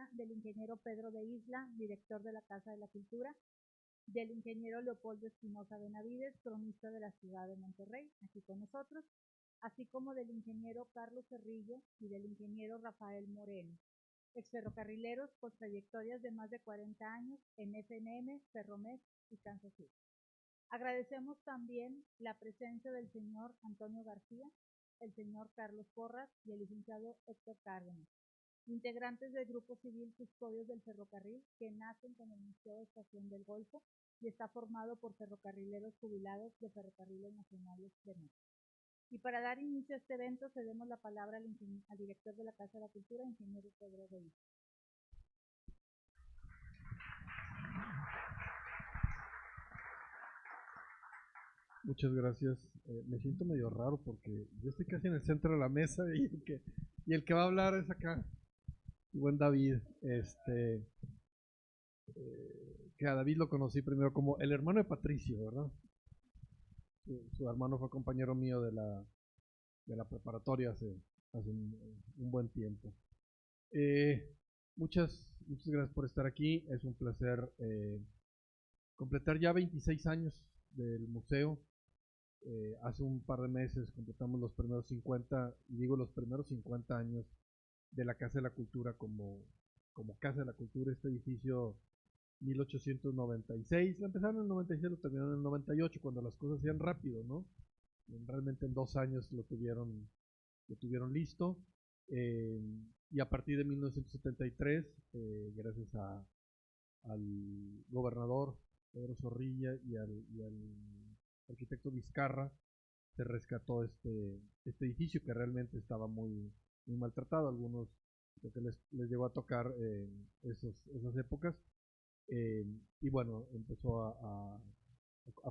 secretaria, del ingeniero Pedro de Isla, director de la Casa de la Cultura, del ingeniero Leopoldo Espinosa Benavides, cronista de la ciudad de Monterrey, aquí con nosotros, así como del ingeniero Carlos Cerrillo y del ingeniero Rafael Moreno, exferrocarrileros con trayectorias de más de 40 años en FNM, Ferromex y Kansas City. Agradecemos también la presencia del señor Antonio García, el señor Carlos Porras y el licenciado Héctor Cárdenas, integrantes del Grupo Civil Custodios del Ferrocarril, que nacen con el Museo de Estación del Golfo y está formado por ferrocarrileros jubilados de Ferrocarriles Nacionales de México. Y para dar inicio a este evento, cedemos la palabra al director de la Casa de la Cultura, ingeniero Pedro de Isla. Muchas gracias. Me siento medio raro porque yo estoy casi en el centro de la mesa y el que va a hablar es acá, el buen David. Que a David lo conocí primero como el hermano de Patricio, ¿verdad? Su hermano fue compañero mío de la preparatoria hace un buen tiempo. Muchas gracias por estar aquí. Es un placer completar ya 26 años del museo. Hace un par de meses completamos los primeros 50, y digo los primeros 50 años de la Casa de la Cultura como Casa de la Cultura, este edificio 1896, la empezaron en el 96, lo terminaron en el 98, cuando las cosas hacían rápido, ¿no? Realmente en 2 años lo tuvieron listo, y a partir de 1973, gracias al gobernador Pedro Zorrilla y al arquitecto Vizcarra, se rescató este edificio que realmente estaba muy maltratado. Algunos lo que les llegó a tocar esas épocas, y bueno, empezó a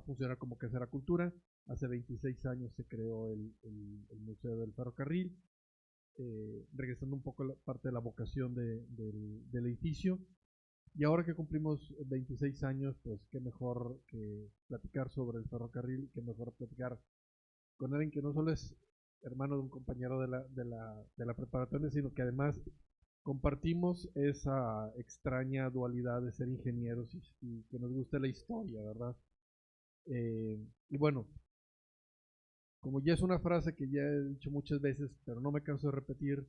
funcionar como Casa de la Cultura. Hace 26 años se creó el Museo del Ferrocarril, regresando un poco parte de la vocación del edificio. Y ahora que cumplimos 26 años, pues qué mejor que platicar sobre el ferrocarril, qué mejor platicar con alguien que no solo es hermano de un compañero de la preparatoria, sino que además compartimos esa extraña dualidad de ser ingenieros y que nos gusta la historia, ¿verdad? Y bueno, como ya es una frase que ya he dicho muchas veces, pero no me canso de repetir,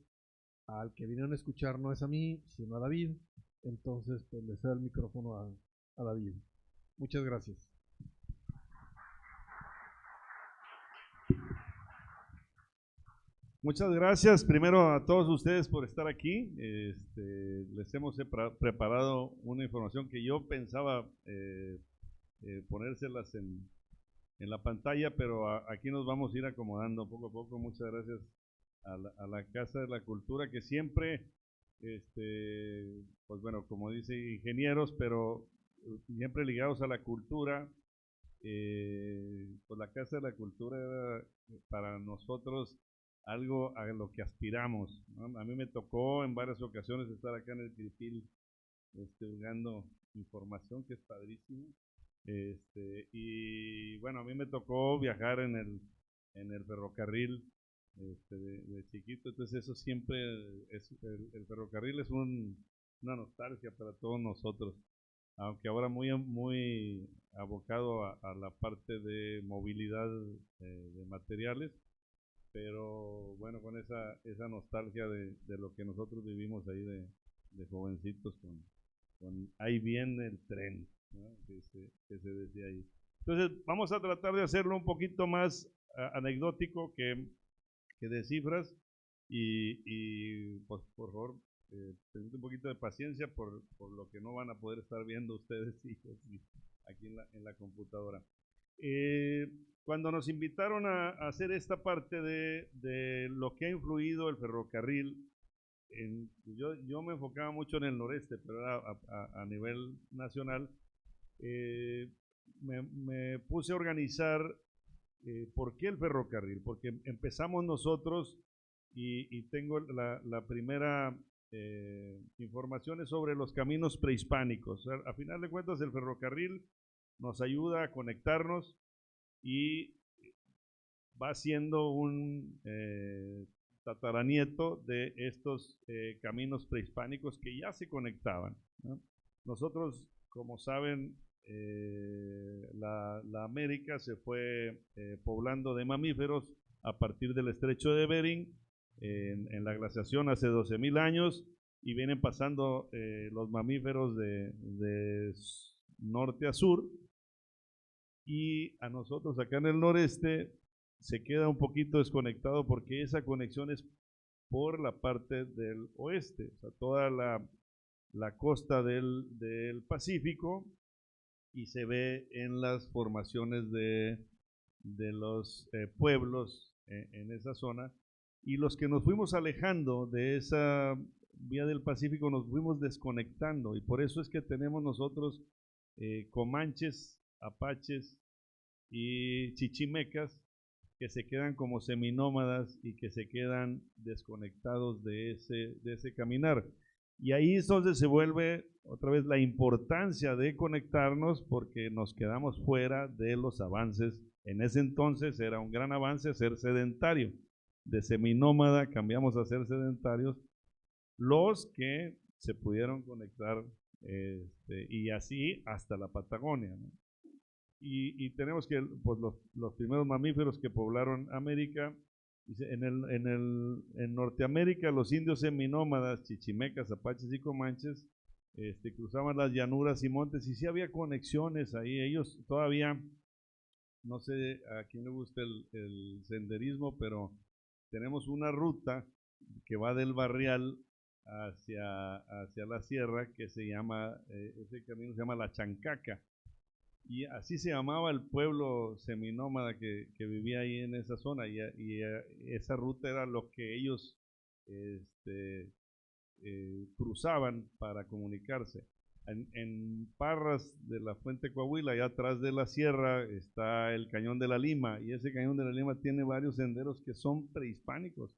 al que vinieron a escuchar no es a mí, sino a David. Entonces, pues le cedo el micrófono a David. Muchas gracias. Muchas gracias primero a todos ustedes por estar aquí. Les hemos preparado una información que yo pensaba ponérselas en la pantalla, pero aquí nos vamos a ir acomodando poco a poco. Muchas gracias a la Casa de la Cultura, que siempre, pues bueno, como dice, ingenieros, pero siempre ligados a la cultura. Pues la Casa de la Cultura era para nosotros algo a lo que aspiramos, ¿no? A mí me tocó en varias ocasiones estar acá en el Cripil, buscando información, que es padrísimo. Y bueno, a mí me tocó viajar en el ferrocarril de chiquito, entonces eso siempre el ferrocarril es una nostalgia para todos nosotros, aunque ahora muy abocado a la parte de movilidad de materiales, pero bueno, con esa nostalgia de lo que nosotros vivimos ahí de jovencitos con ahí viene el tren, ¿no? que se decía ahí. Entonces vamos a tratar de hacerlo un poquito más anecdótico que de cifras, y pues por favor tengan un poquito de paciencia por lo que no van a poder estar viendo ustedes aquí en la computadora. Cuando nos invitaron a hacer esta parte de lo que ha influido el ferrocarril, yo me enfocaba mucho en el noreste, pero era a nivel nacional. Me puse a organizar por qué el ferrocarril, porque empezamos nosotros y tengo la primera información sobre los caminos prehispánicos. A final de cuentas, el ferrocarril nos ayuda a conectarnos y va siendo tataranieto de estos caminos prehispánicos que ya se conectaban, ¿no? Nosotros, como saben, la América se fue poblando de mamíferos a partir del estrecho de Bering en la glaciación hace 12.000 años, y vienen pasando los mamíferos de norte a sur, y a nosotros acá en el noreste se queda un poquito desconectado porque esa conexión es por la parte del oeste, o sea, toda la costa del Pacífico, y se ve en las formaciones de los pueblos en esa zona, y los que nos fuimos alejando de esa vía del Pacífico nos fuimos desconectando, y por eso es que tenemos nosotros comanches, apaches y chichimecas que se quedan como seminómadas y que se quedan desconectados de ese caminar. Y ahí es donde se vuelve otra vez la importancia de conectarnos, porque nos quedamos fuera de los avances. En ese entonces era un gran avance ser sedentario. De seminómada cambiamos a ser sedentarios los que se pudieron conectar, y así hasta la Patagonia, ¿no? Y tenemos que pues, los primeros mamíferos que poblaron América, en Norteamérica los indios seminómadas, chichimecas, apaches y comanches, cruzaban las llanuras y montes, y sí había conexiones ahí. Ellos todavía, no sé a quién le gusta el senderismo, pero tenemos una ruta que va del Barrial hacia la sierra, que se llama, ese camino se llama La Chancaca, y así se llamaba el pueblo seminómada que vivía ahí en esa zona, y esa ruta era lo que ellos cruzaban para comunicarse. En Parras de la Fuente Coahuila, allá atrás de la sierra, está el Cañón de la Lima, y ese Cañón de la Lima tiene varios senderos que son prehispánicos,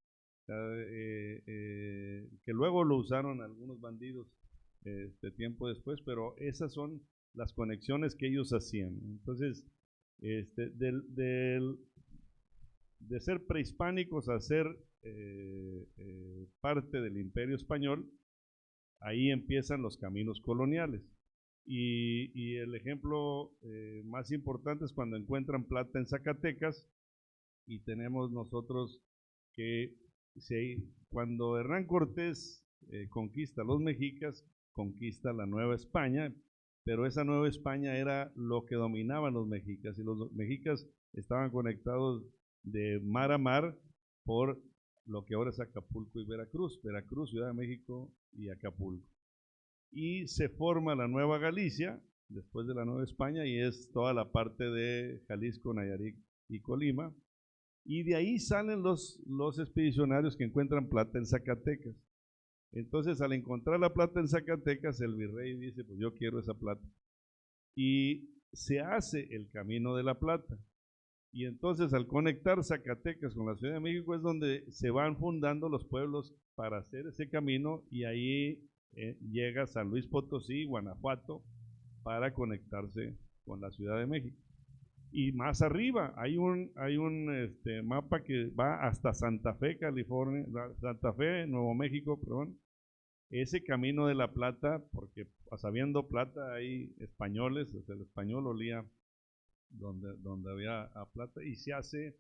que luego lo usaron algunos bandidos tiempo después, pero esas son las conexiones que ellos hacían. Entonces, de ser prehispánicos a ser parte del Imperio Español, ahí empiezan los caminos coloniales. Y el ejemplo más importante es cuando encuentran plata en Zacatecas, y tenemos nosotros que cuando Hernán Cortés conquista a los mexicas, conquista la Nueva España, pero esa Nueva España era lo que dominaban los mexicas, y los mexicas estaban conectados de mar a mar por lo que ahora es Acapulco y Veracruz, Ciudad de México y Acapulco. Y se forma la Nueva Galicia, después de la Nueva España, y es toda la parte de Jalisco, Nayarit y Colima, y de ahí salen los expedicionarios que encuentran plata en Zacatecas. Entonces, al encontrar la plata en Zacatecas, el virrey dice, pues yo quiero esa plata. Y se hace el Camino de la Plata. Y entonces, al conectar Zacatecas con la Ciudad de México, es donde se van fundando los pueblos para hacer ese camino, y ahí llega San Luis Potosí, Guanajuato, para conectarse con la Ciudad de México. Y más arriba hay un mapa que va hasta Santa Fe, California, Santa Fe, Nuevo México, perdón. Ese Camino de la Plata, porque sabiendo plata hay españoles, o sea, el español olía donde había plata, y se hace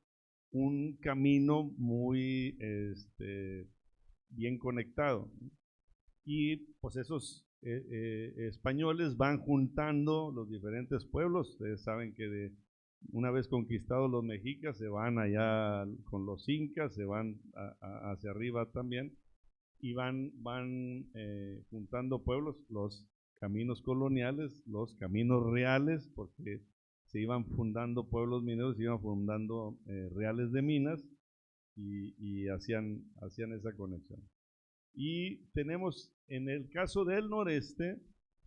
un camino muy bien conectado. Y pues esos españoles van juntando los diferentes pueblos. Ustedes saben que una vez conquistados los mexicas, se van allá con los incas, se van hacia arriba también, y van juntando pueblos, los caminos coloniales, los caminos reales, porque se iban fundando pueblos mineros, se iban fundando reales de minas, y hacían esa conexión. Y tenemos, en el caso del noreste,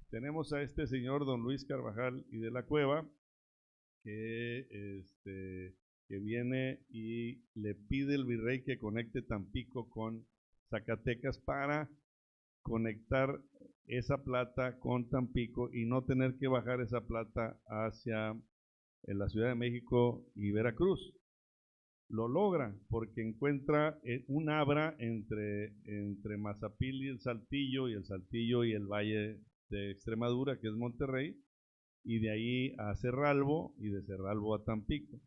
tenemos a este señor don Luis Carvajal y de la Cueva, que viene y le pide el virrey que conecte Tampico con Zacatecas para conectar esa plata con Tampico y no tener que bajar esa plata hacia la Ciudad de México y Veracruz. lo logra porque encuentra un abra entre Mazapil y el Saltillo y el Valle de Extremadura, que es Monterrey, y de ahí a Cerralbo y de Cerralbo a Tampico.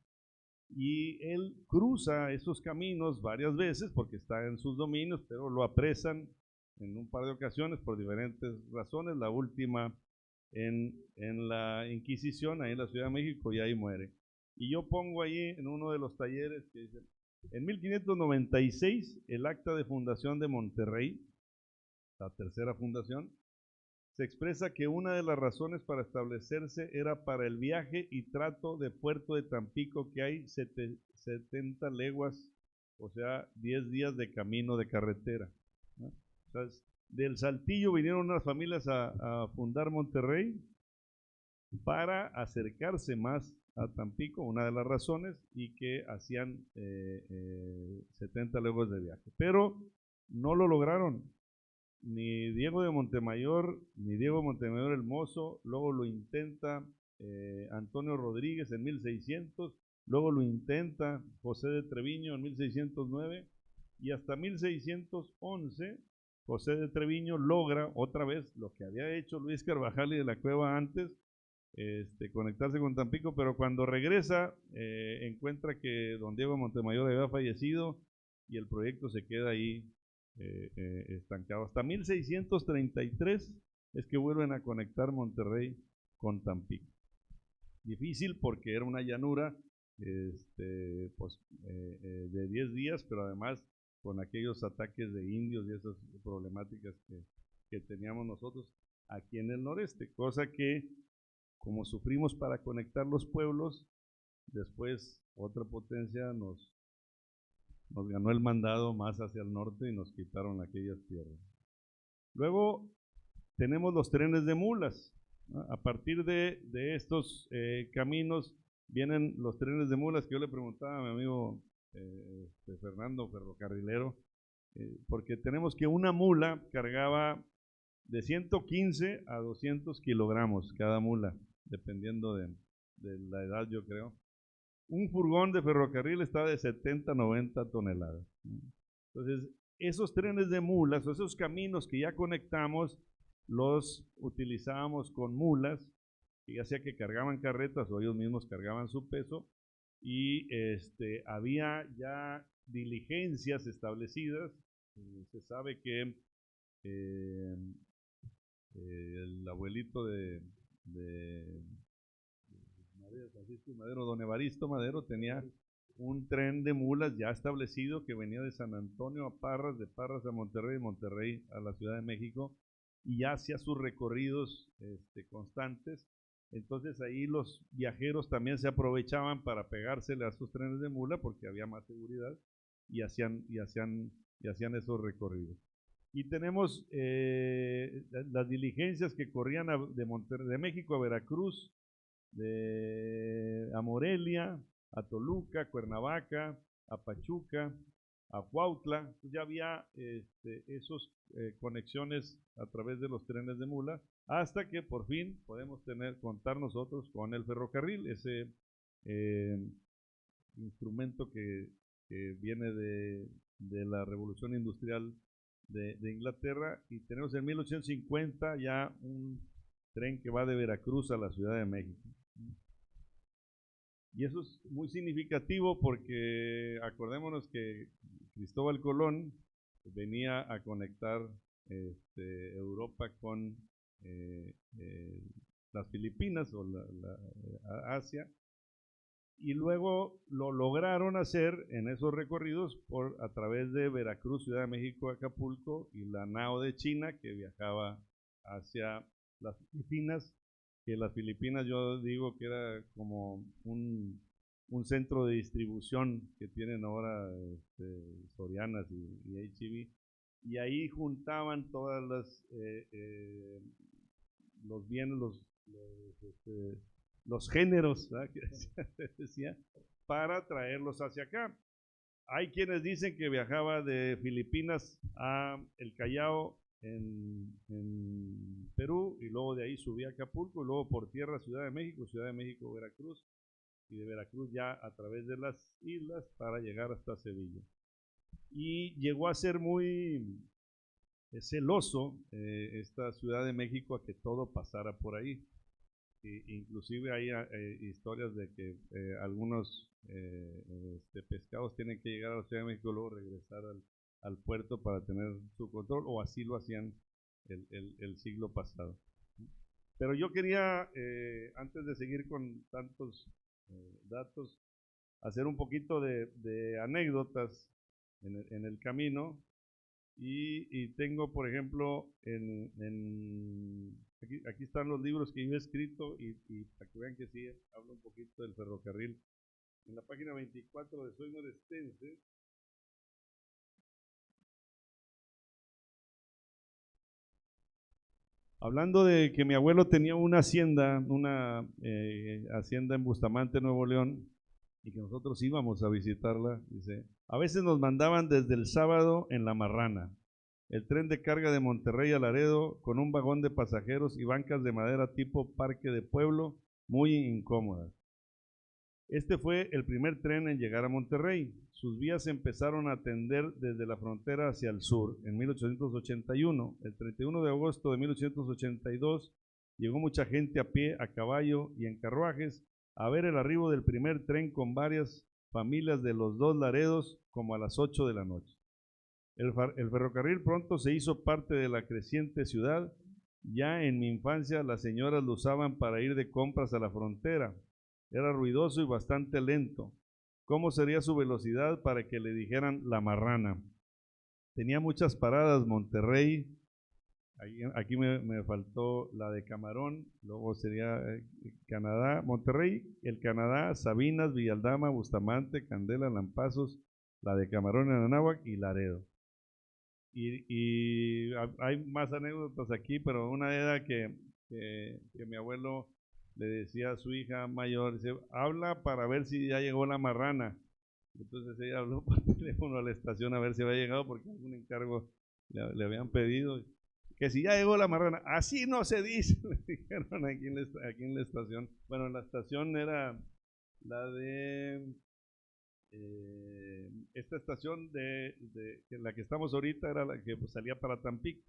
Y él cruza esos caminos varias veces porque está en sus dominios, pero lo apresan en un par de ocasiones por diferentes razones, la última en la Inquisición, ahí en la Ciudad de México, y ahí muere. Y yo pongo ahí en uno de los talleres que dice, en 1596, el acta de fundación de Monterrey, la tercera fundación, se expresa que una de las razones para establecerse era para el viaje y trato de Puerto de Tampico, que hay 70 leguas, o sea, 10 días de camino de carretera, ¿no? Entonces, del Saltillo vinieron unas familias a fundar Monterrey para acercarse más a Tampico, una de las razones, y que hacían 70 leguas de viaje. Pero no lo lograron. Ni Diego de Montemayor, ni Diego de Montemayor el Mozo, luego lo intenta Antonio Rodríguez en 1600, luego lo intenta José de Treviño en 1609, y hasta 1611 José de Treviño logra otra vez lo que había hecho Luis Carvajal y de la Cueva antes, conectarse con Tampico, pero cuando regresa encuentra que don Diego de Montemayor había fallecido y el proyecto se queda ahí estancado. Hasta 1633 es que vuelven a conectar Monterrey con Tampico. Difícil porque era una llanura pues, de 10 días, pero además con aquellos ataques de indios y esas problemáticas que teníamos nosotros aquí en el noreste, cosa que como sufrimos para conectar los pueblos, después otra potencia nos ganó el mandado más hacia el norte y nos quitaron aquellas tierras. Luego tenemos los trenes de mulas, ¿no? A partir de estos caminos vienen los trenes de mulas que yo le preguntaba a mi amigo Fernando, ferrocarrilero, porque tenemos que una mula cargaba de 115 a 200 kilogramos cada mula, dependiendo de la edad, yo creo. Un furgón de ferrocarril está de 70 a 90 toneladas. Entonces, esos trenes de mulas, o esos caminos que ya conectamos, los utilizábamos con mulas, ya sea que cargaban carretas o ellos mismos cargaban su peso, y había ya diligencias establecidas. Se sabe que el abuelito de Francisco Madero, don Evaristo Madero, tenía un tren de mulas ya establecido que venía de San Antonio a Parras, de Parras a Monterrey, de Monterrey a la Ciudad de México, y ya hacía sus recorridos constantes. Entonces ahí los viajeros también se aprovechaban para pegársele a esos trenes de mula porque había más seguridad y hacían esos recorridos. Y tenemos las diligencias que corrían de México a Veracruz, a Morelia, a Toluca, Cuernavaca, a Pachuca, a Cuautla. Ya había esos conexiones a través de los trenes de mula, hasta que por fin podemos contar nosotros con el ferrocarril, ese instrumento que viene de la revolución industrial de Inglaterra, y tenemos en 1850 ya un tren que va de Veracruz a la Ciudad de México. Y eso es muy significativo porque acordémonos que Cristóbal Colón venía a conectar Europa con las Filipinas o Asia, y luego lo lograron hacer en esos recorridos a través de Veracruz, Ciudad de México, Acapulco, y la nao de China que viajaba hacia las Filipinas, que las Filipinas yo digo que era como un centro de distribución que tienen ahora Sorianas y H-E-B, y ahí juntaban todas los bienes, los géneros, ¿verdad? Que decía, para traerlos hacia acá. Hay quienes dicen que viajaba de Filipinas a el Callao en Perú, y luego de ahí subía a Acapulco, y luego por tierra Ciudad de México, Veracruz, y de Veracruz ya a través de las islas para llegar hasta Sevilla. Y llegó a ser muy celoso esta Ciudad de México a que todo pasara por ahí. Inclusive hay historias de que algunos pescados tienen que llegar a la Ciudad de México y luego regresar al puerto para tener su control, o así lo hacían el siglo pasado. Pero yo quería, antes de seguir con tantos datos, hacer un poquito de anécdotas en el camino. Y tengo, por ejemplo, aquí están los libros que yo he escrito y para que vean que sí, hablo un poquito del ferrocarril. En la página 24 de Soy Norestense, hablando de que mi abuelo tenía una hacienda en Bustamante, Nuevo León, y que nosotros íbamos a visitarla, dice, a veces nos mandaban desde el sábado en La Marrana, el tren de carga de Monterrey a Laredo, con un vagón de pasajeros y bancas de madera tipo parque de pueblo, muy incómodas. Este fue el primer tren en llegar a Monterrey. Sus vías empezaron a tender desde la frontera hacia el sur en 1881. El 31 de agosto de 1882 llegó mucha gente a pie, a caballo y en carruajes a ver el arribo del primer tren con varias familias de los dos Laredos, como a las 8 de la noche. El ferrocarril pronto se hizo parte de la creciente ciudad. Ya en mi infancia las señoras lo usaban para ir de compras a la frontera. Era ruidoso y bastante lento. ¿Cómo sería su velocidad para que le dijeran La Marrana? Tenía muchas paradas, Monterrey, aquí me faltó la de Camarón, luego sería Canadá, Monterrey, el Canadá, Sabinas, Villaldama, Bustamante, Candela, Lampazos, la de Camarón en Anáhuac y Laredo. Y hay más anécdotas aquí, pero una era que mi abuelo le decía a su hija mayor, dice, habla para ver si ya llegó La Marrana. Entonces ella habló por teléfono a la estación a ver si había llegado porque algún encargo le habían pedido. Que si ya llegó La Marrana, así no se dice, le dijeron aquí en la estación. Bueno, la estación era la de esta estación de la que estamos ahorita, era la que salía para Tampico.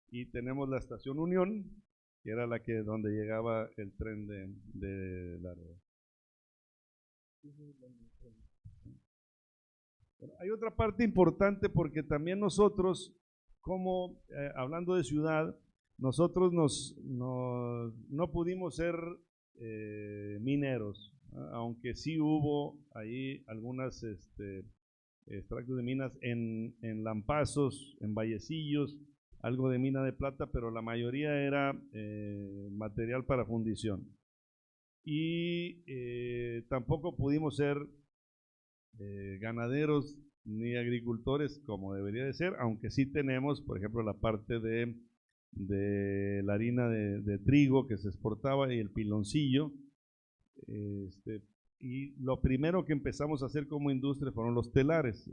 Y tenemos la estación Unión, que era la que donde llegaba el tren de Laredo. Hay otra parte importante porque también nosotros, como hablando de ciudad, nosotros no pudimos ser mineros, aunque sí hubo ahí algunas extractos de minas en Lampazos, en Vallecillos, algo de mina de plata, pero la mayoría era material para fundición. Y tampoco pudimos ser ganaderos ni agricultores como debería de ser, aunque sí tenemos, por ejemplo, la parte de la harina de trigo que se exportaba y el piloncillo. Y lo primero que empezamos a hacer como industria fueron los telares,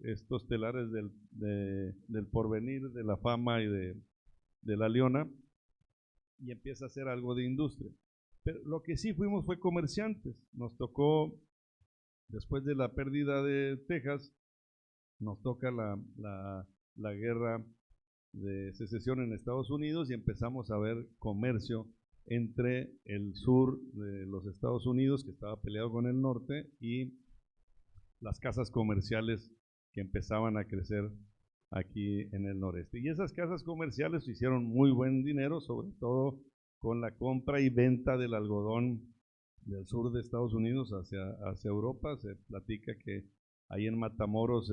estos telares del Porvenir, de la Fama y de la Leona, y empieza a hacer algo de industria. Pero lo que sí fuimos fue comerciantes. Nos tocó, después de la pérdida de Texas, nos toca la guerra de secesión en Estados Unidos y empezamos a ver comercio entre el sur de los Estados Unidos, que estaba peleado con el norte, y las casas comerciales que empezaban a crecer aquí en el noreste. Y esas casas comerciales hicieron muy buen dinero, sobre todo con la compra y venta del algodón del sur de Estados Unidos hacia Europa. Se platica que ahí en Matamoros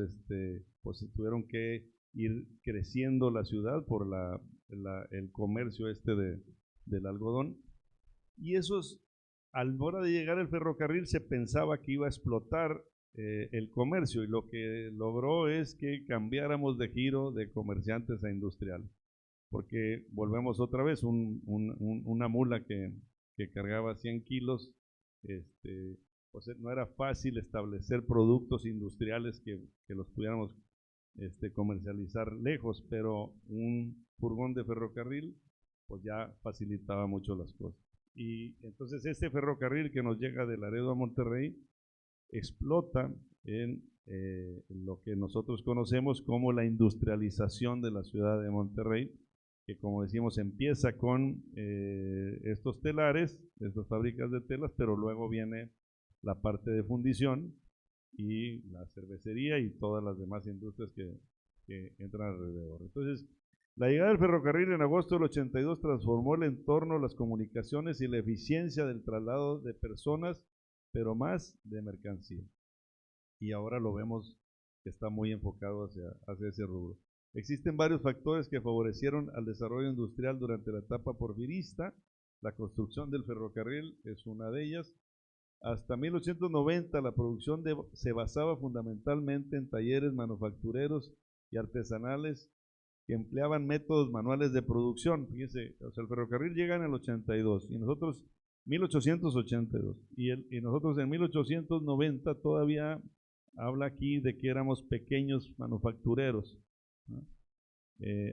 pues tuvieron que ir creciendo la ciudad por el comercio del algodón. Y esos, a la hora de llegar el ferrocarril, se pensaba que iba a explotar el comercio, y lo que logró es que cambiáramos de giro de comerciantes a industriales, porque volvemos otra vez, una mula que cargaba 100 kilos, pues no era fácil establecer productos industriales que los pudiéramos comercializar lejos, pero un furgón de ferrocarril pues ya facilitaba mucho las cosas. Y entonces este ferrocarril que nos llega de Laredo a Monterrey explota en lo que nosotros conocemos como la industrialización de la ciudad de Monterrey, que como decimos empieza con estos telares, estas fábricas de telas, pero luego viene la parte de fundición y la cervecería y todas las demás industrias que entran alrededor. Entonces, la llegada del ferrocarril en agosto del 82 transformó el entorno, las comunicaciones y la eficiencia del traslado de personas, pero más de mercancía. Y ahora lo vemos que está muy enfocado hacia ese rubro. Existen varios factores que favorecieron al desarrollo industrial durante la etapa porfirista. La construcción del ferrocarril es una de ellas. Hasta 1890 la producción se basaba fundamentalmente en talleres manufactureros y artesanales que empleaban métodos manuales de producción. Fíjense, o sea, el ferrocarril llega en el 82 y nosotros 1882 y nosotros en 1890 todavía habla aquí de que éramos pequeños manufactureros, ¿no?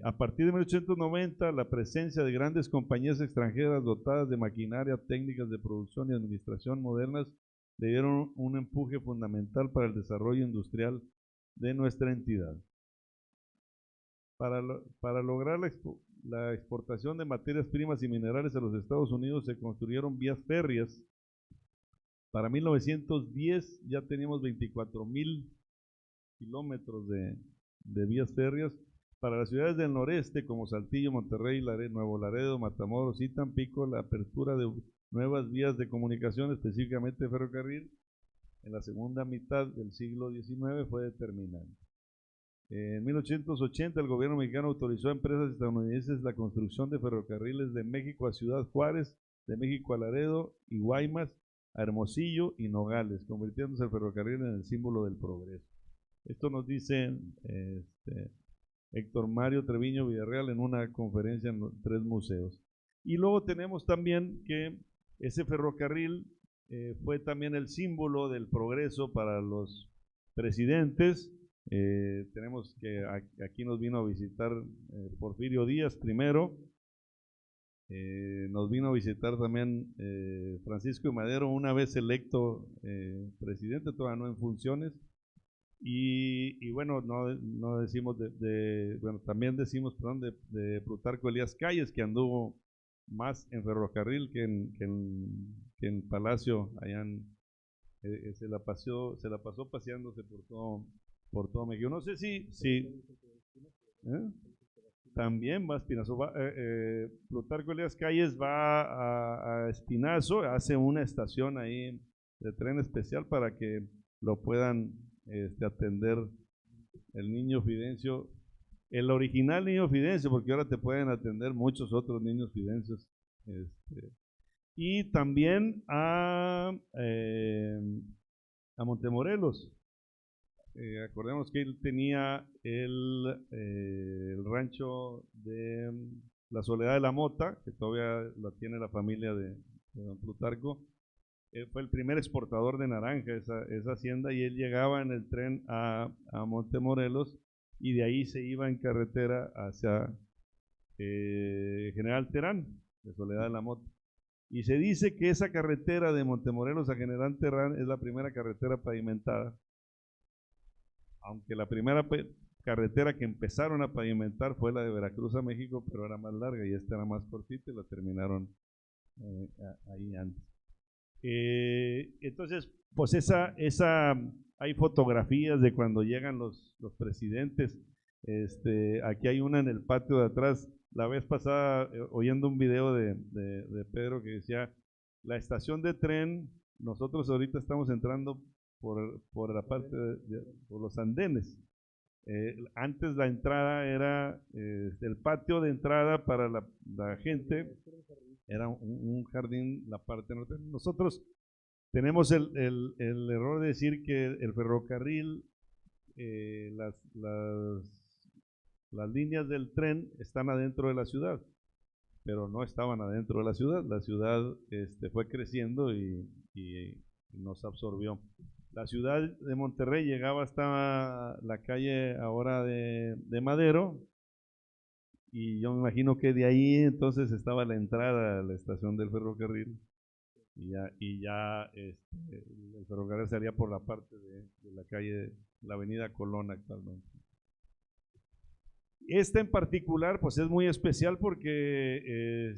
A partir de 1890 la presencia de grandes compañías extranjeras dotadas de maquinaria, técnicas de producción y administración modernas le dieron un empuje fundamental para el desarrollo industrial de nuestra entidad. Para lograr la exportación de materias primas y minerales a los Estados Unidos se construyeron vías férreas. Para 1910 ya teníamos 24,000 kilómetros de vías férreas. Para las ciudades del noreste como Saltillo, Monterrey, Nuevo Laredo, Matamoros y Tampico, la apertura de nuevas vías de comunicación, específicamente ferrocarril, en la segunda mitad del siglo XIX fue determinante. En 1880 el gobierno mexicano autorizó a empresas estadounidenses la construcción de ferrocarriles de México a Ciudad Juárez, de México a Laredo y Guaymas, a Hermosillo y Nogales, convirtiéndose el ferrocarril en el símbolo del progreso. Esto nos dice Héctor Mario Treviño Villarreal en una conferencia en 3 museos. Y luego tenemos también que ese ferrocarril fue también el símbolo del progreso para los presidentes. Tenemos que aquí nos vino a visitar Porfirio Díaz primero, nos vino a visitar también Francisco I. Madero, una vez electo presidente, todavía no en funciones, y bueno, no decimos bueno, también decimos, perdón, de Plutarco Elías Calles, que anduvo más en ferrocarril que en Palacio, allá se la pasó paseándose por todo México. No sé si también va a Espinazo. Plutarco Elías Calles va a Espinazo, hace una estación ahí de tren especial para que lo puedan atender el niño Fidencio, el original niño Fidencio, porque ahora te pueden atender muchos otros niños Fidencios. Y también a Montemorelos. Acordemos que él tenía el rancho de la Soledad de la Mota, que todavía la tiene la familia de don Plutarco. Fue el primer exportador de naranja esa hacienda, y él llegaba en el tren a Montemorelos y de ahí se iba en carretera hacia General Terán, de Soledad de la Mota. Y se dice que esa carretera de Montemorelos a General Terán es la primera carretera pavimentada, aunque la primera carretera que empezaron a pavimentar fue la de Veracruz a México, pero era más larga y esta era más cortita y la terminaron ahí antes. Entonces, pues hay fotografías de cuando llegan los presidentes. Aquí hay una en el patio de atrás. La vez pasada, oyendo un video de Pedro que decía, la estación de tren, nosotros ahorita estamos entrando por la parte por los andenes. Antes la entrada era, el patio de entrada para la gente era un jardín, la parte norte. Nosotros tenemos el error de decir que el ferrocarril, las líneas del tren están adentro de la ciudad, pero no estaban adentro de la ciudad. La ciudad fue creciendo y nos absorbió. La ciudad de Monterrey llegaba hasta la calle ahora de Madero, y yo me imagino que de ahí entonces estaba la entrada a la estación del ferrocarril, y ya el ferrocarril salía por la parte de la calle, la avenida Colón actualmente. Esta en particular pues es muy especial porque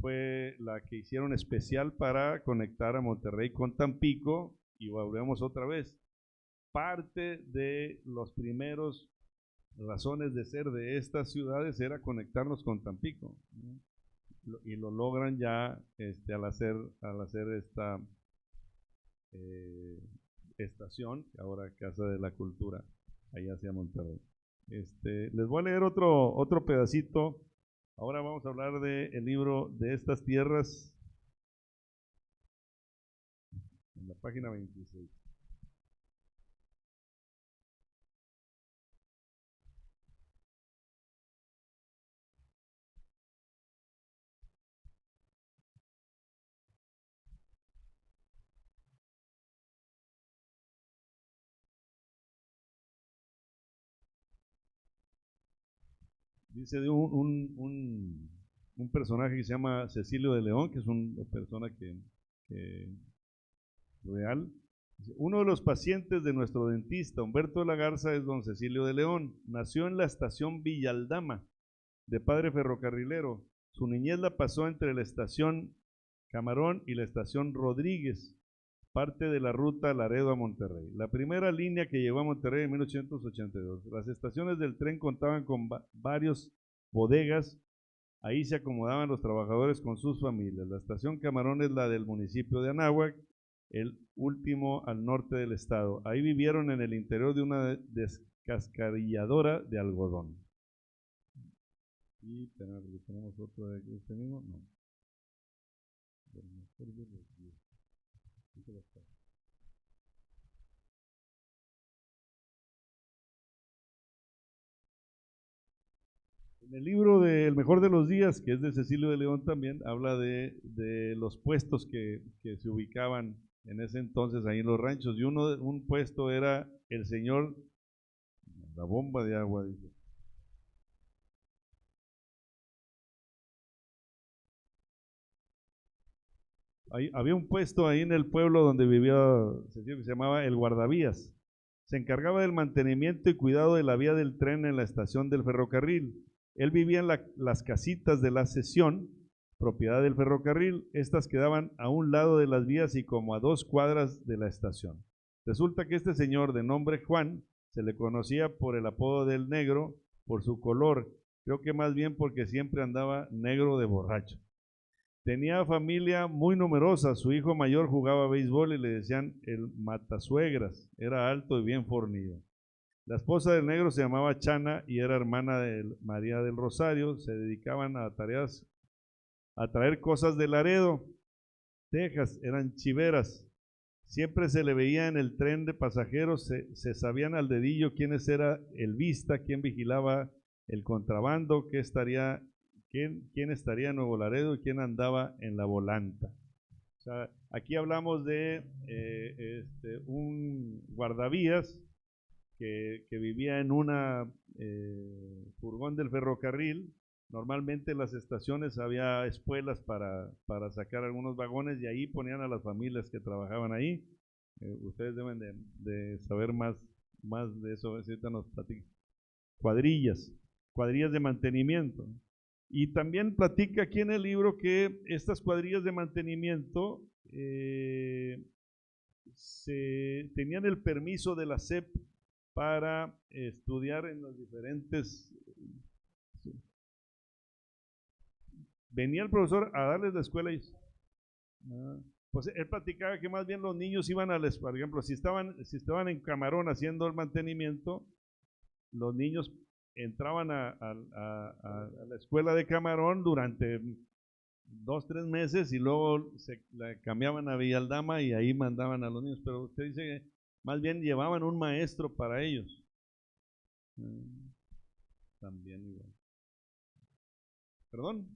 fue la que hicieron especial para conectar a Monterrey con Tampico, y volvemos otra vez. Parte de los primeros razones de ser de estas ciudades era conectarnos con Tampico, ¿no? Y lo logran ya al hacer esta estación, ahora Casa de la Cultura, allá hacia Monterrey. Les voy a leer otro pedacito. Ahora vamos a hablar del libro de estas tierras, en la página 26. Dice de un personaje que se llama Cecilio de León, que es una persona que real. Uno de los pacientes de nuestro dentista, Humberto de la Garza, es don Cecilio de León. Nació en la estación Villaldama, de padre ferrocarrilero. Su niñez la pasó entre la estación Camarón y la estación Rodríguez, parte de la ruta Laredo a Monterrey. La primera línea que llegó a Monterrey en 1882. Las estaciones del tren contaban con varios bodegas. Ahí se acomodaban los trabajadores con sus familias. La estación Camarón es la del municipio de Anáhuac, el último al norte del estado. Ahí vivieron en el interior de una descascarilladora de algodón. Y tenemos otro de este mismo, no. En el libro de El mejor de los días, que es de Cecilio de León también, habla de los puestos que se ubicaban en ese entonces ahí en los ranchos, y un puesto era el señor, la bomba de agua, dice. Había un puesto ahí en el pueblo donde vivía Cecilio que se llamaba el guardavías. Se encargaba del mantenimiento y cuidado de la vía del tren en la estación del ferrocarril. Él vivía en las casitas de la Sesión, propiedad del ferrocarril. Estas quedaban a un lado de las vías y como a 2 cuadras de la estación. Resulta que este señor de nombre Juan se le conocía por el apodo del negro, por su color, creo que más bien porque siempre andaba negro de borracho. Tenía familia muy numerosa, su hijo mayor jugaba béisbol y le decían el matasuegras, era alto y bien fornido. La esposa del negro se llamaba Chana y era hermana de María del Rosario. Se dedicaban a tareas, a traer cosas de Laredo, Texas, eran chiveras. Siempre se le veía en el tren de pasajeros, se sabían al dedillo quiénes era el vista, quién vigilaba el contrabando, quién estaría en Nuevo Laredo y quién andaba en la volanta. O sea, aquí hablamos de un guardavías que vivía en una furgón del ferrocarril. Normalmente en las estaciones había espuelas para sacar algunos vagones y ahí ponían a las familias que trabajaban ahí. Ustedes deben de saber más de eso, ahorita nos platican. Cuadrillas de mantenimiento. Y también platica aquí en el libro que estas cuadrillas de mantenimiento tenían el permiso de la SEP para estudiar en los diferentes. Venía el profesor a darles la escuela y pues él platicaba que más bien los niños iban a la, por ejemplo, si estaban en Camarón haciendo el mantenimiento, los niños entraban a la escuela de Camarón durante 2-3 meses y luego la cambiaban a Villaldama y ahí mandaban a los niños, pero usted dice que más bien llevaban un maestro para ellos. También igual. ¿Perdón?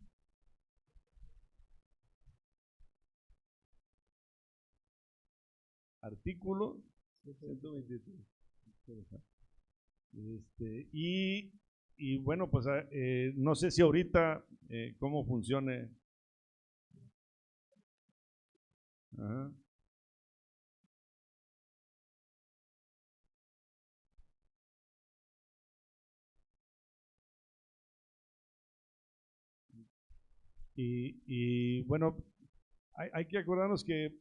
Artículo 123. Y y bueno, pues no sé si ahorita cómo funcione. Ajá. Y bueno, hay que acordarnos que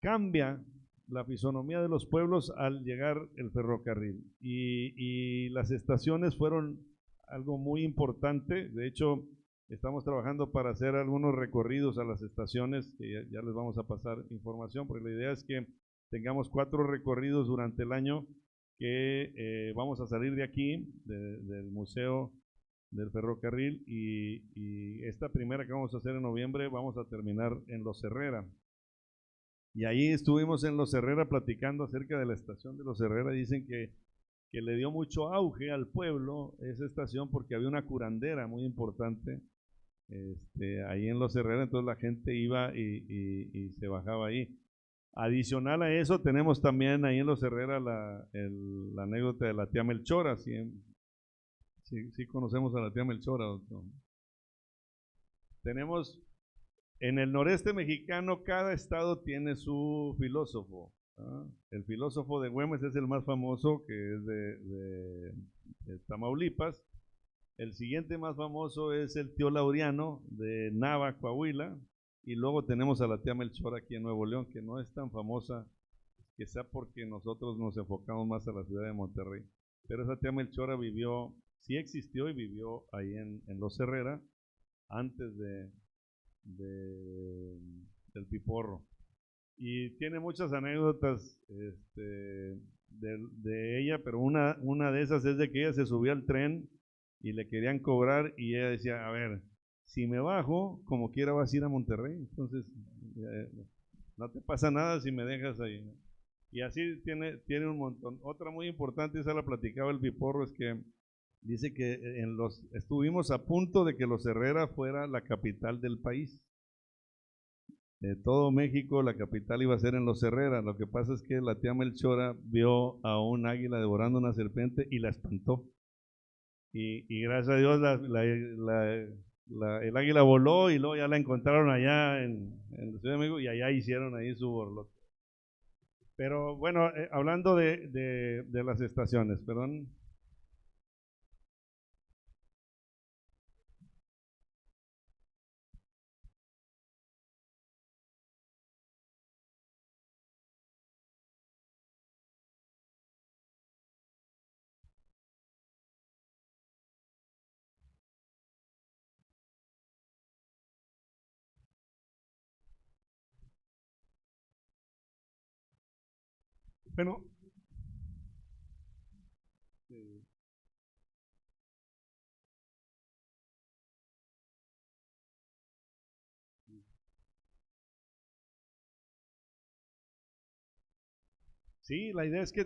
cambia la fisonomía de los pueblos al llegar el ferrocarril y las estaciones fueron algo muy importante. De hecho, estamos trabajando para hacer algunos recorridos a las estaciones, que ya les vamos a pasar información, porque la idea es que tengamos 4 recorridos durante el año que vamos a salir de aquí, del museo del ferrocarril, y esta primera que vamos a hacer en noviembre vamos a terminar en Los Herrera. Y ahí estuvimos en Los Herrera platicando acerca de la estación de Los Herrera. Dicen que le dio mucho auge al pueblo esa estación porque había una curandera muy importante ahí en Los Herrera, entonces la gente iba y se bajaba ahí. Adicional a eso, tenemos también ahí en Los Herrera la anécdota de la tía Melchora. Sí conocemos a la tía Melchora. ¿No? Tenemos en el noreste mexicano, cada estado tiene su filósofo. ¿Ah? El filósofo de Güemes es el más famoso, que es de Tamaulipas. El siguiente más famoso es el tío Laureano de Nava, Coahuila. Y luego tenemos a la tía Melchor aquí en Nuevo León, que no es tan famosa, quizá porque nosotros nos enfocamos más a la ciudad de Monterrey. Pero esa tía Melchora vivió, sí existió y vivió ahí en Los Herrera antes del Piporro. Y tiene muchas anécdotas de ella, pero una de esas es de que ella se subió al tren y le querían cobrar y ella decía, a ver, si me bajo, como quiera vas a ir a Monterrey, entonces no te pasa nada si me dejas ahí. Y así tiene un montón. Otra muy importante, esa la platicaba el Piporro, es que dice que estuvimos a punto de que Los Herrera fuera la capital del país. De todo México, la capital iba a ser en Los Herrera. Lo que pasa es que la tía Melchora vio a un águila devorando una serpiente y la espantó. Y gracias a Dios el águila voló y luego ya la encontraron allá en la Ciudad de México y allá hicieron ahí su borlote. Pero bueno, hablando de las estaciones, perdón. Bueno, sí, la idea es que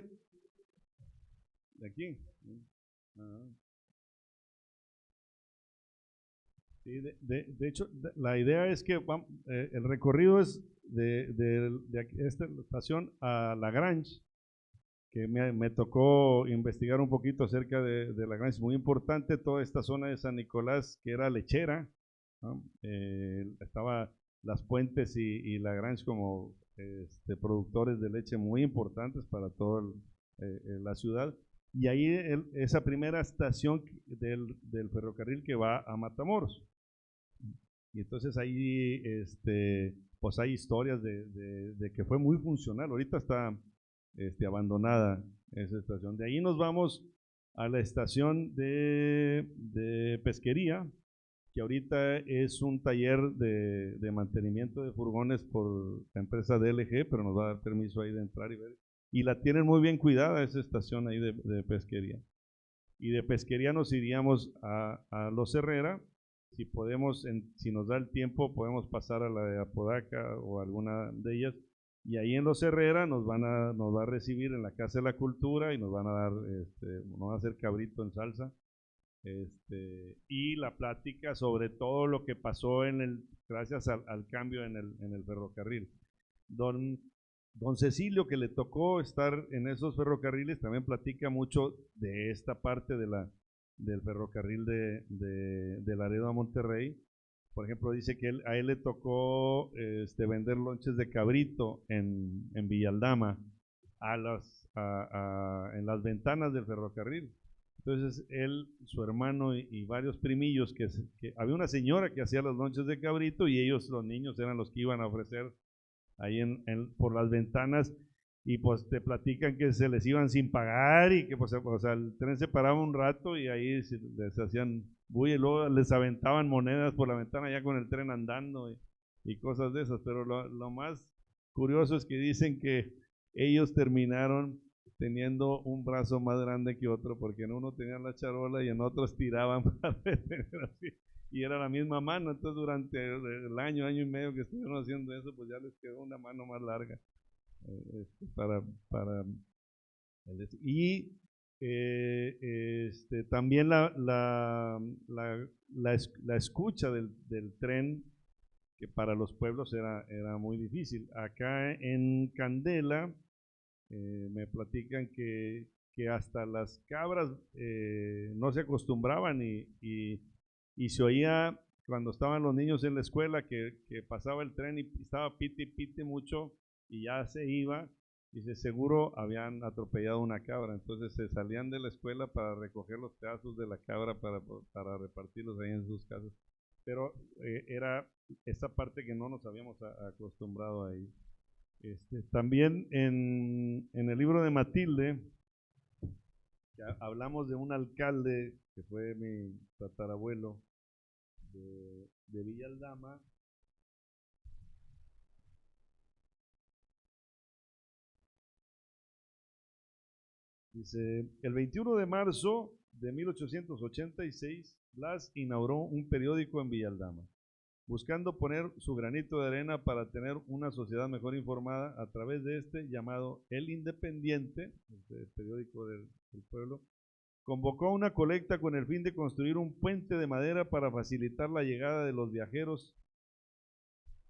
de aquí. Ajá. Sí, de hecho, la idea es que el recorrido es de esta estación a Lagrange, que me tocó investigar un poquito acerca de Lagrange. Es muy importante toda esta zona de San Nicolás, que era lechera, ¿no? Estaba Las Puentes y Lagrange como productores de leche muy importantes para toda la ciudad. Y ahí esa primera estación del ferrocarril que va a Matamoros. Y entonces ahí pues hay historias de que fue muy funcional. Ahorita está abandonada esa estación. De ahí nos vamos a la estación de pesquería, que ahorita es un taller de mantenimiento de furgones por la empresa DLG, pero nos va a dar permiso ahí de entrar y ver. Y la tienen muy bien cuidada esa estación ahí de pesquería. Y de pesquería nos iríamos a Los Herrera. Si podemos, si nos da el tiempo, podemos pasar a la de Apodaca o alguna de ellas. Y ahí en Los Herrera nos va a recibir en la Casa de la Cultura y nos van a dar, nos van a hacer cabrito en salsa. Y la plática sobre todo lo que pasó gracias al cambio en el ferrocarril. Don Cecilio, que le tocó estar en esos ferrocarriles, también platica mucho de esta parte de del ferrocarril de Laredo a Monterrey. Por ejemplo, dice que a él le tocó vender lonches de cabrito en Villaldama en las ventanas del ferrocarril. Entonces él, su hermano y varios primillos, que había una señora que hacía los lonches de cabrito y ellos, los niños, eran los que iban a ofrecer ahí por las ventanas, y pues te platican que se les iban sin pagar y que pues, o sea, el tren se paraba un rato y ahí les hacían bulla y luego les aventaban monedas por la ventana ya con el tren andando y cosas de esas. Pero lo más curioso es que dicen que ellos terminaron teniendo un brazo más grande que otro, porque en uno tenían la charola y en otros tiraban para detener así, y era la misma mano. Entonces durante el año y medio que estuvieron haciendo eso, pues ya les quedó una mano más larga para y también la escucha del tren, que para los pueblos era muy difícil. Acá en Candela me platican que hasta las cabras no se acostumbraban y se oía cuando estaban los niños en la escuela que pasaba el tren y estaba pite mucho y ya se iba, y seguro habían atropellado una cabra. Entonces se salían de la escuela para recoger los pedazos de la cabra para repartirlos ahí en sus casas. Pero era esa parte que no nos habíamos acostumbrado ahí. También en el libro de Matilde hablamos de un alcalde que fue mi tatarabuelo de Villaldama. Dice, el 21 de marzo de 1886, Blas inauguró un periódico en Villaldama, buscando poner su granito de arena para tener una sociedad mejor informada a través de este llamado El Independiente, el periódico del pueblo. Convocó una colecta con el fin de construir un puente de madera para facilitar la llegada de los viajeros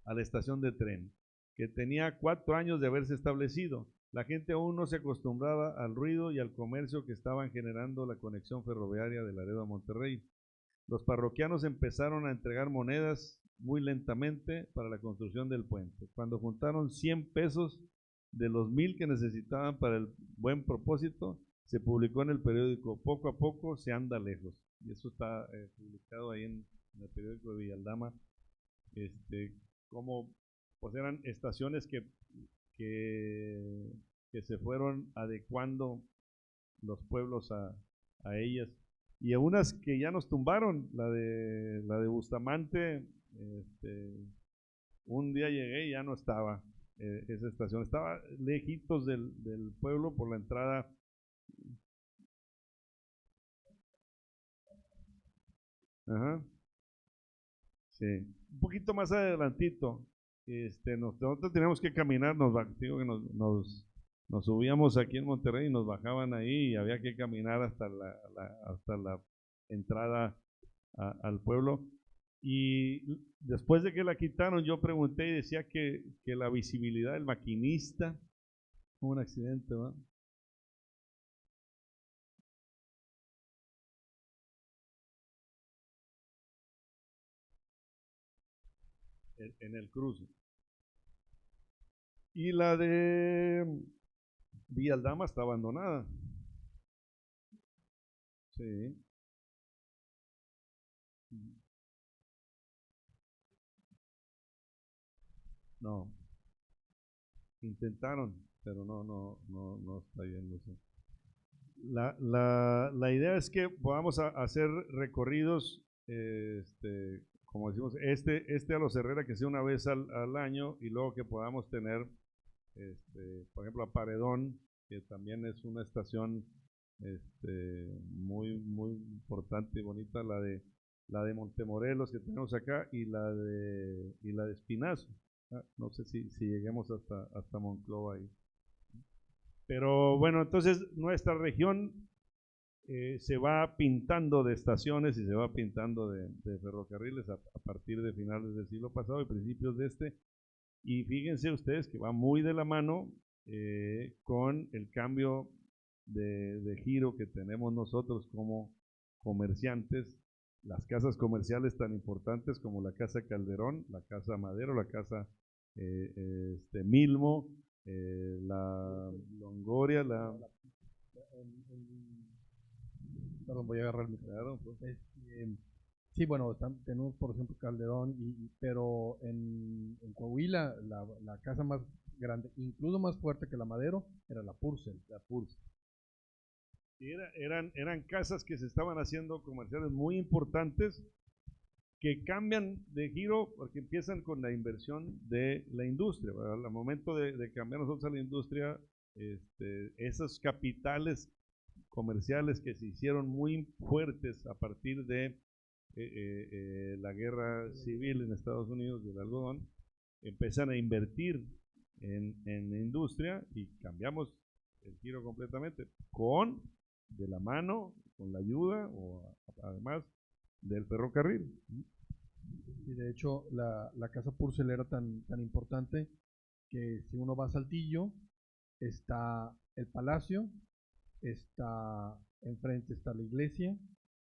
a la estación de tren, que tenía 4 años de haberse establecido. La gente aún no se acostumbraba al ruido y al comercio que estaban generando la conexión ferroviaria de Laredo a Monterrey. Los parroquianos empezaron a entregar monedas muy lentamente para la construcción del puente. Cuando juntaron 100 pesos de los 1000 que necesitaban para el buen propósito, se publicó en el periódico Poco a poco se anda lejos. Y eso está publicado ahí en el periódico de Villaldama. Como pues eran estaciones que se fueron adecuando los pueblos a ellas. Y a unas que ya nos tumbaron, la de Bustamante, un día llegué y ya no estaba esa estación, estaba lejitos del pueblo por la entrada. Ajá. Sí, un poquito más adelantito, nosotros teníamos que caminar, digo que nos subíamos aquí en Monterrey y nos bajaban ahí y había que caminar hasta la entrada al pueblo. Y después de que la quitaron, yo pregunté y decía que la visibilidad del maquinista, hubo un accidente, ¿va? En el cruce. Y la de Villaldama está abandonada. Sí. No. Intentaron, pero no está yéndose. La idea es que podamos hacer recorridos, como decimos, a los Herrera, que sea una vez al año, y luego que podamos tener, por ejemplo, a Paredón, que también es una estación muy importante y bonita, la de Montemorelos que tenemos acá, y la de Espinazo. No sé si lleguemos hasta Monclova ahí. Pero bueno, entonces nuestra región se va pintando de estaciones y se va pintando de ferrocarriles a partir de finales del siglo pasado y principios de este. Y fíjense ustedes que va muy de la mano con el cambio de giro que tenemos nosotros como comerciantes, las casas comerciales tan importantes como la Casa Calderón, la Casa Madero, la Casa Milmo, la Longoria, Perdón, voy a agarrar mi claro, pues. Sí, bueno, tenemos por ejemplo Calderón, pero en Coahuila la casa más grande, incluso más fuerte que la Madero, era la Purcell. La Purcell. Y eran casas que se estaban haciendo comerciales muy importantes, que cambian de giro porque empiezan con la inversión de la industria. Al momento de cambiar nosotros a la industria, esos capitales comerciales que se hicieron muy fuertes a partir de la guerra civil en Estados Unidos del algodón, empiezan a invertir en industria y cambiamos el giro completamente de la mano, con la ayuda o además del ferrocarril. Y de hecho la casa Purcell era tan importante que si uno va a Saltillo, está el palacio, enfrente está la iglesia,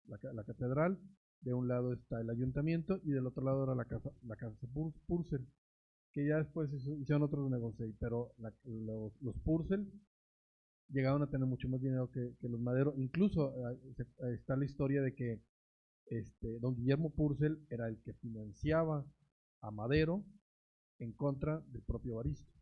la catedral, de un lado está el ayuntamiento y del otro lado era la casa Purcell, que ya después hicieron otros negocios, pero los Purcell llegaron a tener mucho más dinero que los Madero. Incluso está la historia de que don Guillermo Purcell era el que financiaba a Madero en contra del propio Evaristo.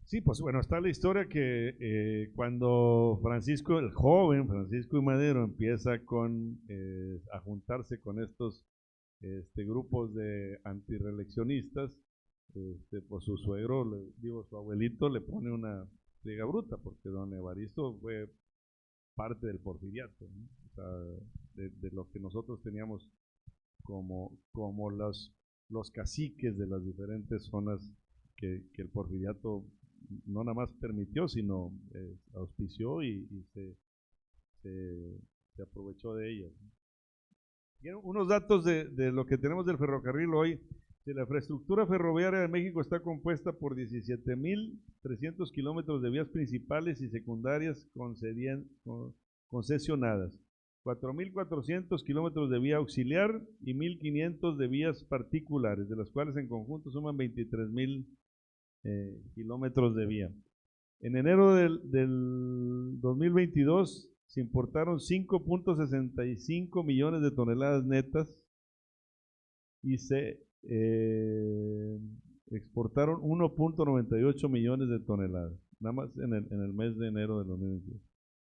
Sí, pues bueno, está la historia que cuando el joven Francisco I. Madero empieza a juntarse con estos grupos de antirreeleccionistas, pues su suegro, su abuelito le pone una friega bruta, porque don Evaristo fue parte del porfiriato, ¿no? O sea, de lo que nosotros teníamos como los caciques de las diferentes zonas que el porfiriato no nada más permitió, sino auspició y se aprovechó de ellas. Unos datos de lo que tenemos del ferrocarril hoy. La infraestructura ferroviaria de México está compuesta por 17.300 kilómetros de vías principales y secundarias concesionadas, 4.400 kilómetros de vía auxiliar y 1.500 de vías particulares, de las cuales en conjunto suman 23.000 kilómetros de vía. En enero del 2022 se importaron 5.65 millones de toneladas netas y se exportaron 1.98 millones de toneladas, nada más en el mes de enero del 2022.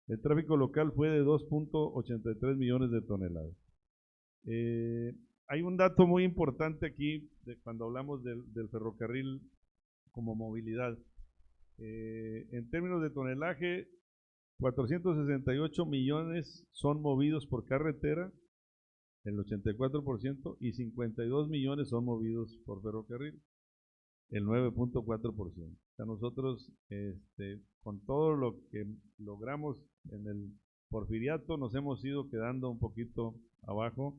El tráfico local fue de 2.83 millones de toneladas. Hay un dato muy importante aquí cuando hablamos del ferrocarril como movilidad. En términos de tonelaje, 468 millones son movidos por carretera, el 84%, y 52 millones son movidos por ferrocarril, el 9.4%. O sea, nosotros, con todo lo que logramos en el porfiriato, nos hemos ido quedando un poquito abajo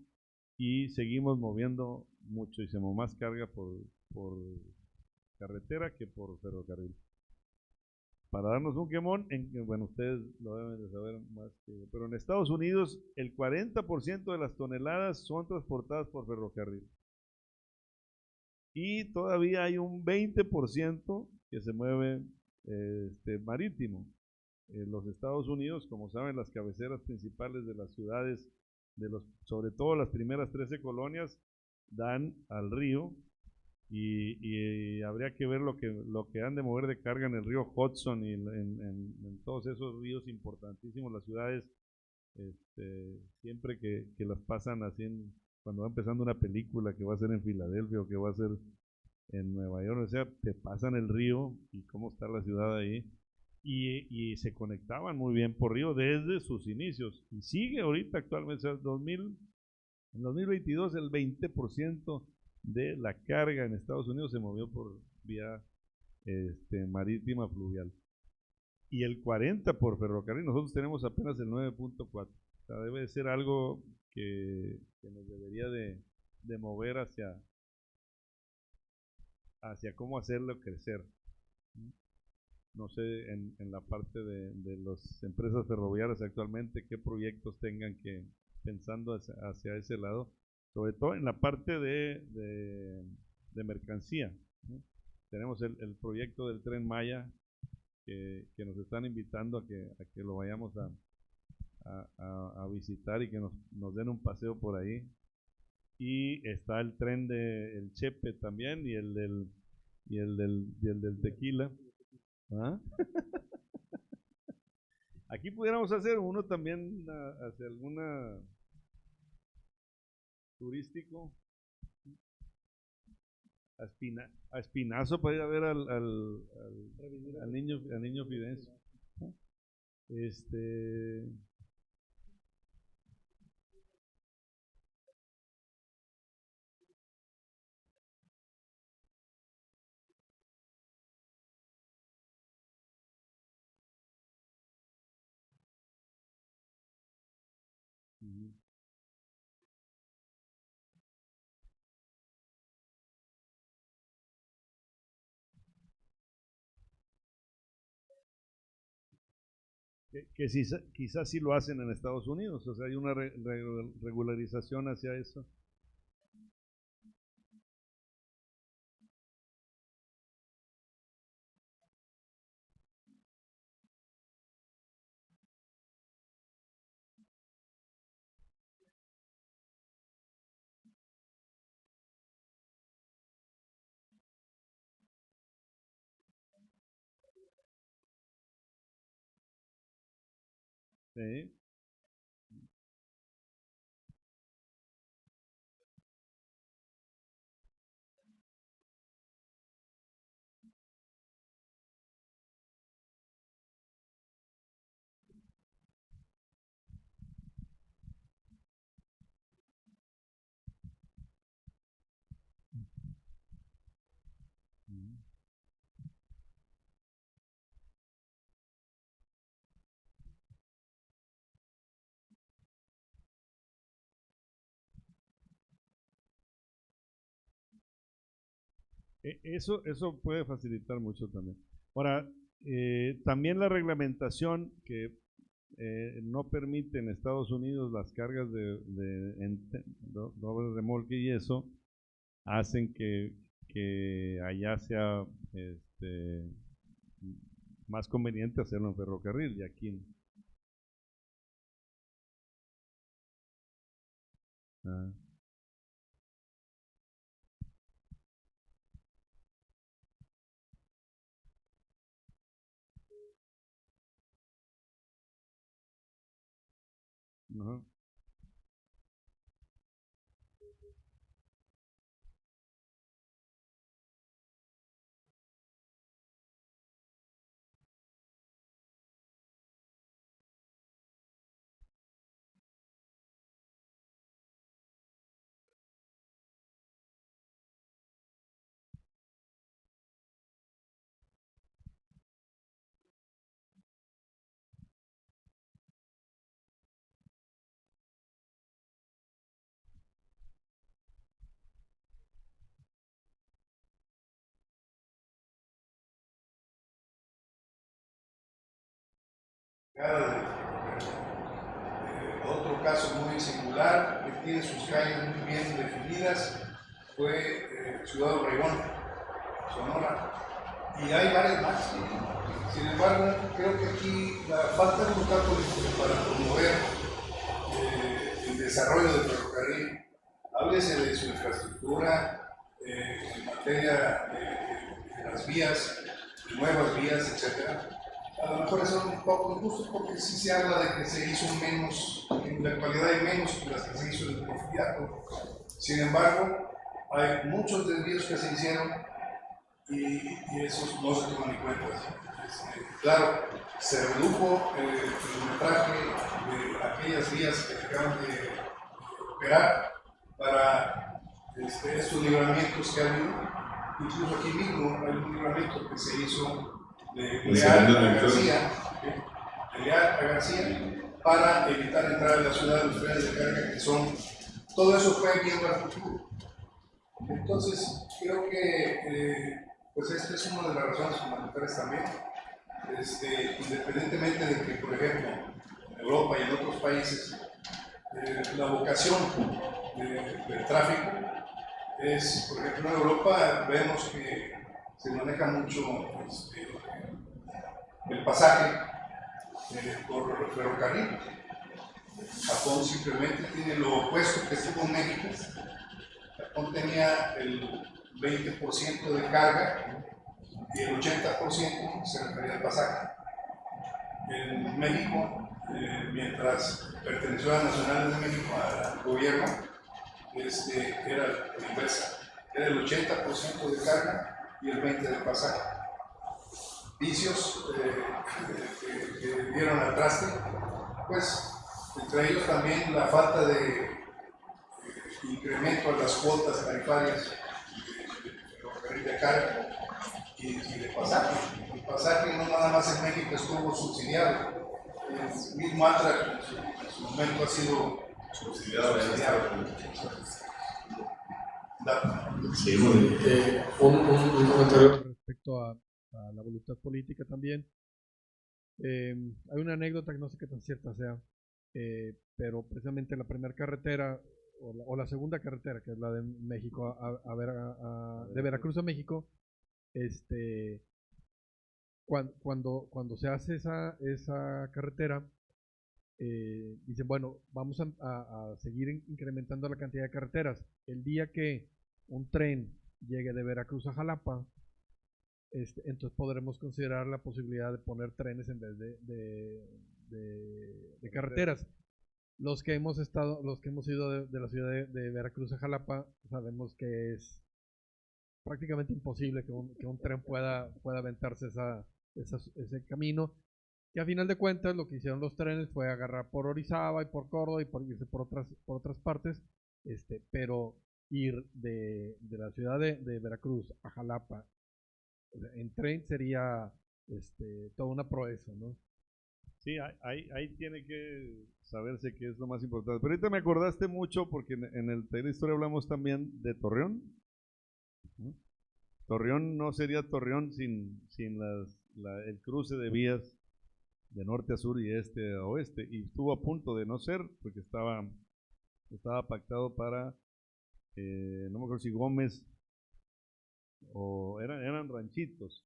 y seguimos moviendo muchísimo más carga por carretera que por ferrocarril. Para darnos un quemón, bueno, ustedes lo deben de saber más que, pero en Estados Unidos el 40% de las toneladas son transportadas por ferrocarril. Y todavía hay un 20% que se mueve marítimo. En los Estados Unidos, como saben, las cabeceras principales de las ciudades, sobre todo las primeras 13 colonias, dan al río. Y habría que ver lo que han de mover de carga en el río Hudson y en todos esos ríos importantísimos. Las ciudades, siempre que las pasan así, cuando va empezando una película que va a ser en Filadelfia o que va a ser en Nueva York, o sea, te pasan el río y cómo está la ciudad ahí. Y se conectaban muy bien por río desde sus inicios. Y sigue ahorita actualmente, o sea, en 2022 el 20% de la carga en Estados Unidos se movió por vía marítima fluvial y el 40% por ferrocarril. Nosotros tenemos apenas el 9.4%. O sea, debe de ser algo que nos debería de mover hacia cómo hacerlo crecer. no sé, en la parte de las empresas ferroviarias actualmente, qué proyectos tengan que, pensando hacia ese lado, sobre todo en la parte de mercancía, ¿no? Tenemos el proyecto del Tren Maya, que nos están invitando a que lo vayamos a visitar y que nos den un paseo por ahí. Y está el tren del Chepe también y el del Tequila. ¿Ah? Aquí pudiéramos hacer uno también hacia alguna turístico, a Espinazo para ir a ver al niño Fidencio. Que quizás sí lo hacen en Estados Unidos, o sea, hay una regularización hacia eso. Sí. Eso puede facilitar mucho también. Ahora, también la reglamentación que no permite en Estados Unidos las cargas de doble remolque y eso, hacen que allá sea más conveniente hacerlo en ferrocarril y aquí no. Ah. Ajá. Otro caso muy singular, que tiene sus calles muy bien definidas, fue Ciudad Obregón, Sonora, y hay varias más. Sin embargo, creo que aquí la falta de voluntad política para promover el desarrollo del ferrocarril, háblese de su infraestructura, en materia de las vías, de nuevas vías, etcétera. A lo mejor son un poco injustos porque sí se habla de que se hizo menos, en la actualidad hay menos que las que se hizo en el Porfiriato. Sin embargo, hay muchos desvíos que se hicieron y esos no se toman en cuenta. Claro, se redujo el kilometraje de aquellas vías que acaban de operar para estos libramientos que ha habido. Incluso aquí mismo hay un libramiento que se hizo de Leal a García para evitar entrar a la ciudad los trenes de carga que son, todo eso fue viendo al futuro. Entonces creo que pues esta es una de las razones fundamentales también independientemente de que, por ejemplo, en Europa y en otros países, la vocación del tráfico es, por ejemplo, en Europa vemos que se maneja mucho el pasaje por ferrocarril. Japón simplemente tiene lo opuesto que tuvo México. Japón tenía el 20% de carga y el 80% se refería al pasaje. En México, mientras perteneció a Nacionales de México, al gobierno, era la inversa. Era el 80% de carga y el 20% de pasaje. Vicios que dieron al traste, pues entre ellos también la falta de incremento a las cuotas tarifarias de carga y de pasaje. El pasaje no nada más en México estuvo subsidiado. El mismo Amtrak en su momento ha sido subsidiado. Sí, un comentario respecto a la voluntad política también. Hay una anécdota que no sé qué tan cierta sea, pero precisamente la primera carretera o la segunda carretera, que es la de México de Veracruz a México, cuando se hace esa carretera, dicen, bueno, vamos a seguir incrementando la cantidad de carreteras. El día que un tren llegue de Veracruz a Jalapa, entonces podremos considerar la posibilidad de poner trenes en vez de carreteras. Los que hemos ido de la ciudad de Veracruz a Jalapa, sabemos que es prácticamente imposible que un tren pueda aventarse ese camino. Y a final de cuentas lo que hicieron los trenes fue agarrar por Orizaba y por Córdoba y irse por otras partes, pero ir de la ciudad de Veracruz a Jalapa en tren sería toda una proeza, ¿no? Sí, ahí tiene que saberse qué es lo más importante. Pero ahorita me acordaste mucho porque en el taller de historia hablamos también de Torreón. ¿No? Torreón no sería Torreón sin el cruce de vías de norte a sur y este a oeste, y estuvo a punto de no ser porque estaba pactado para, no me acuerdo si Gómez o eran ranchitos,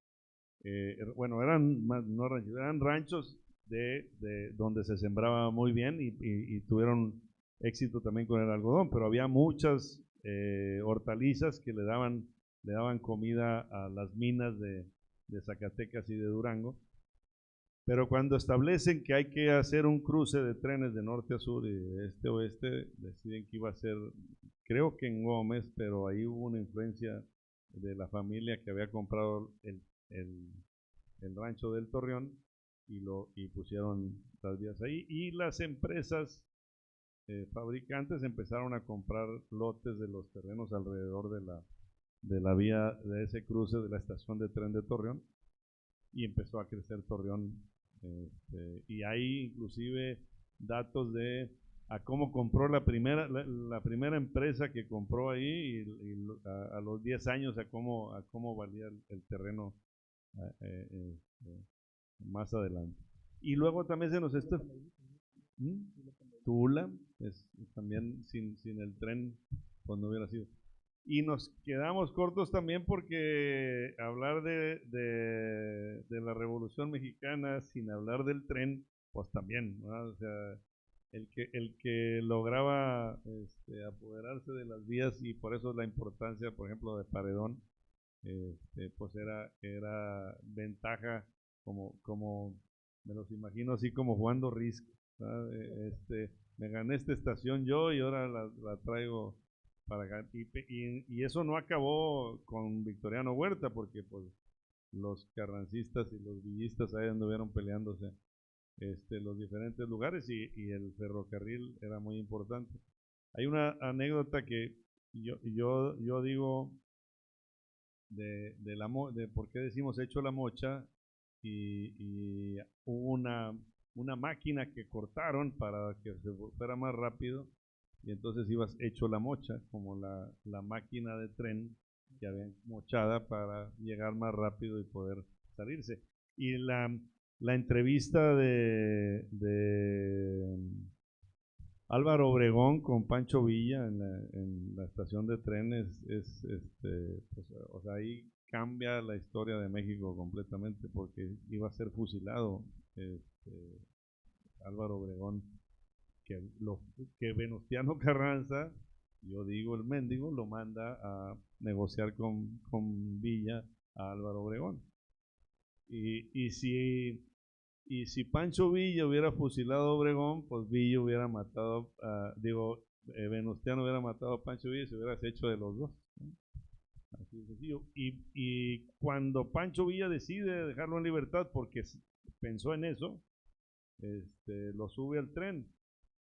bueno, no ranchitos, eran ranchos de donde se sembraba muy bien y tuvieron éxito también con el algodón, pero había muchas hortalizas que le daban comida a las minas de Zacatecas y de Durango. Pero cuando establecen que hay que hacer un cruce de trenes de norte a sur y de este a oeste, deciden que iba a ser, creo que en Gómez, pero ahí hubo una influencia de la familia que había comprado el rancho del Torreón y pusieron las vías ahí. Y las empresas fabricantes empezaron a comprar lotes de los terrenos alrededor de la vía, de ese cruce de la estación de tren de Torreón, y empezó a crecer Torreón. Y hay inclusive datos de a cómo compró la primera empresa que compró ahí y a los 10 años a cómo valía el terreno más adelante. Y luego también se nos está Tula, también sin el tren pues no hubiera sido. Y nos quedamos cortos también porque hablar de la Revolución Mexicana sin hablar del tren, pues también, ¿no? O sea, el que lograba apoderarse de las vías, y por eso la importancia, por ejemplo, de Paredón, pues era ventaja, como me los imagino así como jugando Risk, ¿no? Me gané esta estación yo y ahora la traigo para ganar. Y eso no acabó con Victoriano Huerta, porque pues los carrancistas y los villistas ahí anduvieron peleándose los diferentes lugares, y el ferrocarril era muy importante. Hay una anécdota que yo digo de por qué decimos hecho la mocha, y hubo una máquina que cortaron para que se fuera más rápido, y entonces ibas hecho la mocha, como la máquina de tren que habían mochada para llegar más rápido y poder salirse. Y la entrevista de Álvaro Obregón con Pancho Villa en la estación de trenes pues, o sea, ahí cambia la historia de México completamente porque iba a ser fusilado Álvaro Obregón, que Venustiano Carranza, yo digo el mendigo, lo manda a negociar con Villa a Álvaro Obregón. Y si Pancho Villa hubiera fusilado a Obregón, pues Villa hubiera matado, Venustiano hubiera matado a Pancho Villa y se hubiera hecho de los dos, ¿no? Así de sencillo. Y cuando Pancho Villa decide dejarlo en libertad, porque pensó en eso, lo sube al tren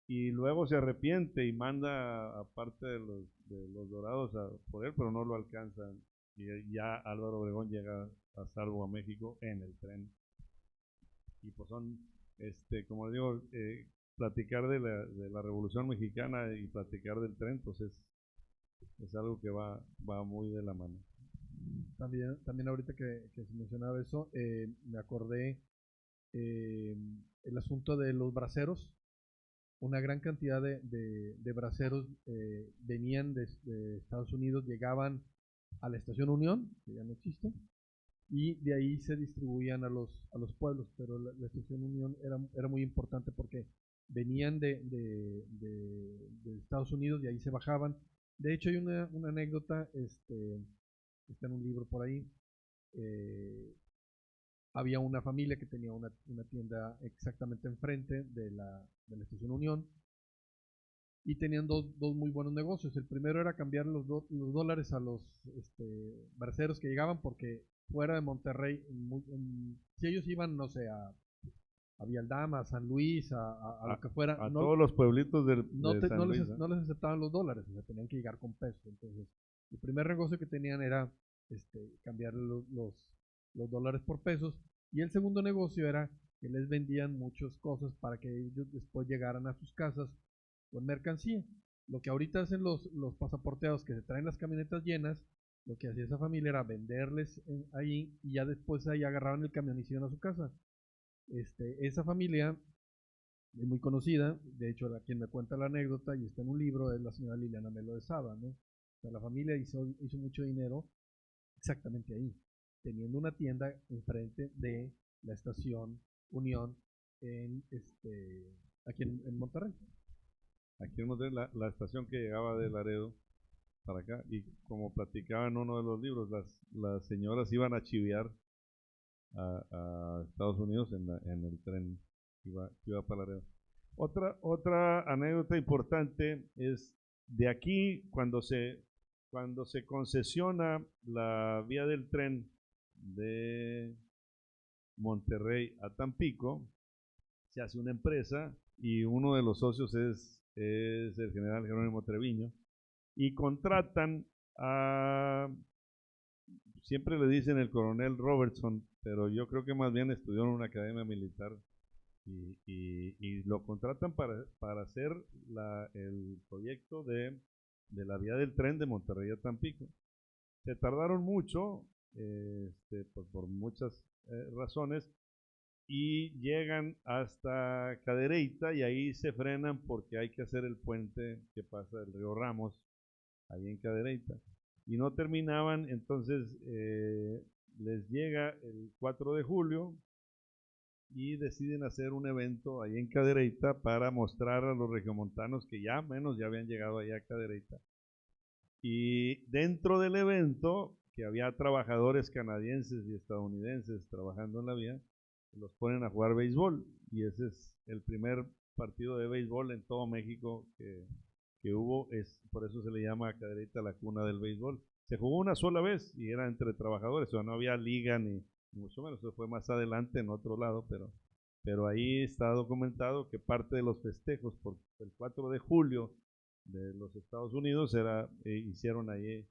y luego se arrepiente y manda a parte de los dorados por él, pero no lo alcanzan. Y ya Álvaro Obregón llega a salvo a México en el tren. Y pues son, como digo, platicar de la Revolución Mexicana y platicar del tren, pues es algo que va muy de la mano. También ahorita que se mencionaba eso, me acordé el asunto de los braceros. Una gran cantidad de braceros venían de Estados Unidos, llegaban a la Estación Unión, que ya no existe, y de ahí se distribuían a los pueblos, pero la Estación Unión era muy importante porque venían de Estados Unidos y ahí se bajaban. De hecho hay una anécdota, está en un libro por ahí. Había una familia que tenía una tienda exactamente enfrente de la Estación Unión y tenían dos muy buenos negocios. El primero era cambiar los dólares a los braceros que llegaban, porque fuera de Monterrey, si ellos iban, no sé, a Vialdama, a San Luis, a lo que fuera, a todos los pueblitos de San Luis, no les aceptaban los dólares, o sea, tenían que llegar con pesos. Entonces, el primer negocio que tenían era cambiar los dólares por pesos, y el segundo negocio era que les vendían muchas cosas para que ellos después llegaran a sus casas con mercancía. Lo que ahorita hacen los pasaporteados, que se traen las camionetas llenas, lo que hacía esa familia era venderles ahí, y ya después ahí agarraban el camión y se iban a su casa. Esa familia es muy conocida, de hecho quien me cuenta la anécdota y está en un libro es la señora Liliana Melo de Saba, ¿no? O sea, la familia hizo mucho dinero exactamente ahí, teniendo una tienda enfrente de la Estación Unión aquí en Monterrey. Aquí en Monterrey, la estación que llegaba de Laredo para acá, y como platicaba en uno de los libros, las señoras iban a chiviar a Estados Unidos en el tren que iba para Laredo. Otra anécdota importante es de aquí, cuando se concesiona la vía del tren de Monterrey a Tampico, se hace una empresa y uno de los socios es el general Jerónimo Treviño, y contratan siempre le dicen el coronel Robertson, pero yo creo que más bien estudió en una academia militar, y lo contratan para hacer el proyecto de la vía del tren de Monterrey a Tampico. Se tardaron mucho, por muchas razones, y llegan hasta Cadereyta, y ahí se frenan porque hay que hacer el puente que pasa del río Ramos, ahí en Cadereyta, y no terminaban. Entonces les llega el 4 de julio y deciden hacer un evento ahí en Cadereyta para mostrar a los regiomontanos que ya habían llegado allá a Cadereyta. Y dentro del evento, que había trabajadores canadienses y estadounidenses trabajando en la vía, los ponen a jugar béisbol, y ese es el primer partido de béisbol en todo México que hubo. Por eso se le llama a Cadereyta la cuna del béisbol. Se jugó una sola vez y era entre trabajadores, o sea, no había liga ni mucho menos. Eso fue más adelante en otro lado, pero ahí está documentado que parte de los festejos por el 4 de julio de los Estados Unidos hicieron ahí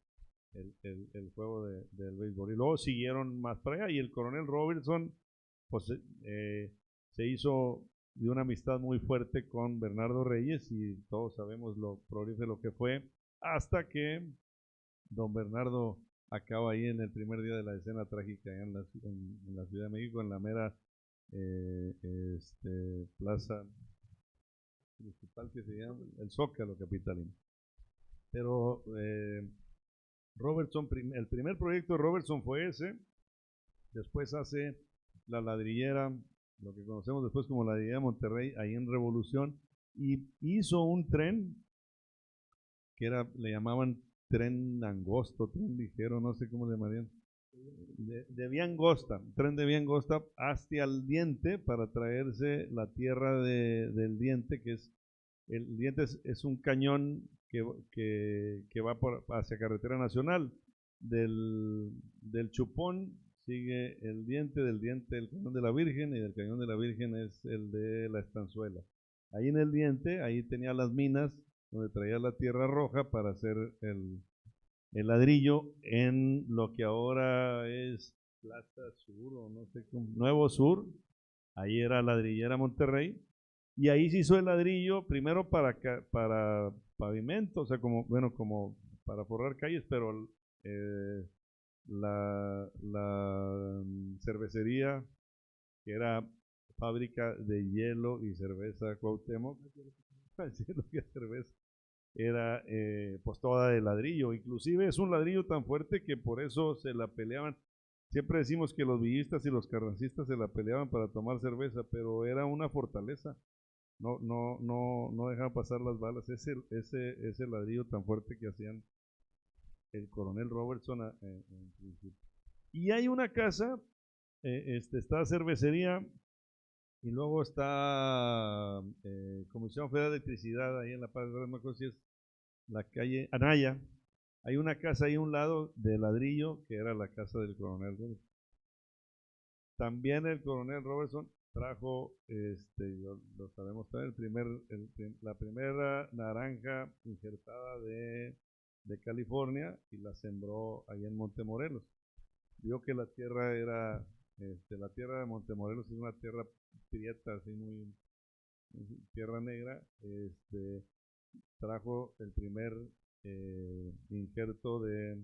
el juego del béisbol, y luego siguieron más para allá, y el coronel Robertson pues se hizo de una amistad muy fuerte con Bernardo Reyes, y todos sabemos lo prolífero que fue, hasta que don Bernardo acaba ahí en el primer día de la escena trágica allá en la Ciudad de México, en la mera plaza principal que se llama el Zócalo capitalino. Pero Robertson, el primer proyecto de Robertson fue ese. Después hace la ladrillera, lo que conocemos después como la ladrillera de Monterrey, ahí en Revolución, y hizo un tren que le llamaban tren angosto, tren ligero, no sé cómo le llamarían, de vía angosta, tren de vía angosta hasta el Diente para traerse la tierra del Diente, que es, el Diente es un cañón que va hacia carretera nacional, del Chupón sigue el Diente, del Diente el Cañón de la Virgen, y del Cañón de la Virgen es el de la Estanzuela. Ahí en el Diente, ahí tenía las minas donde traía la tierra roja para hacer el ladrillo en lo que ahora es Plaza Sur o no sé cómo, Nuevo Sur. Ahí era Ladrillera Monterrey, y ahí se hizo el ladrillo primero para pavimento, o sea, como para forrar calles, pero la cervecería, que era fábrica de hielo y cerveza Cuauhtémoc, cerveza, era pues toda de ladrillo. Inclusive es un ladrillo tan fuerte que por eso se la peleaban. Siempre decimos que los villistas y los carrancistas se la peleaban para tomar cerveza, pero era una fortaleza. No dejaban pasar las balas. Ese ladrillo tan fuerte que hacían el coronel Robertson en principio. Y hay una casa, está la cervecería, y luego está Comisión Federal de Electricidad, ahí en La Paz, no me acuerdo si es la calle Anaya. Hay una casa ahí a un lado de ladrillo, que era la casa del coronel Robertson. También el coronel Robertson trajo, lo sabemos también, la primera naranja injertada de California, y la sembró ahí en Montemorelos. Vio que la tierra era, la tierra de Montemorelos es una tierra prieta, así muy tierra negra. Trajo el primer injerto de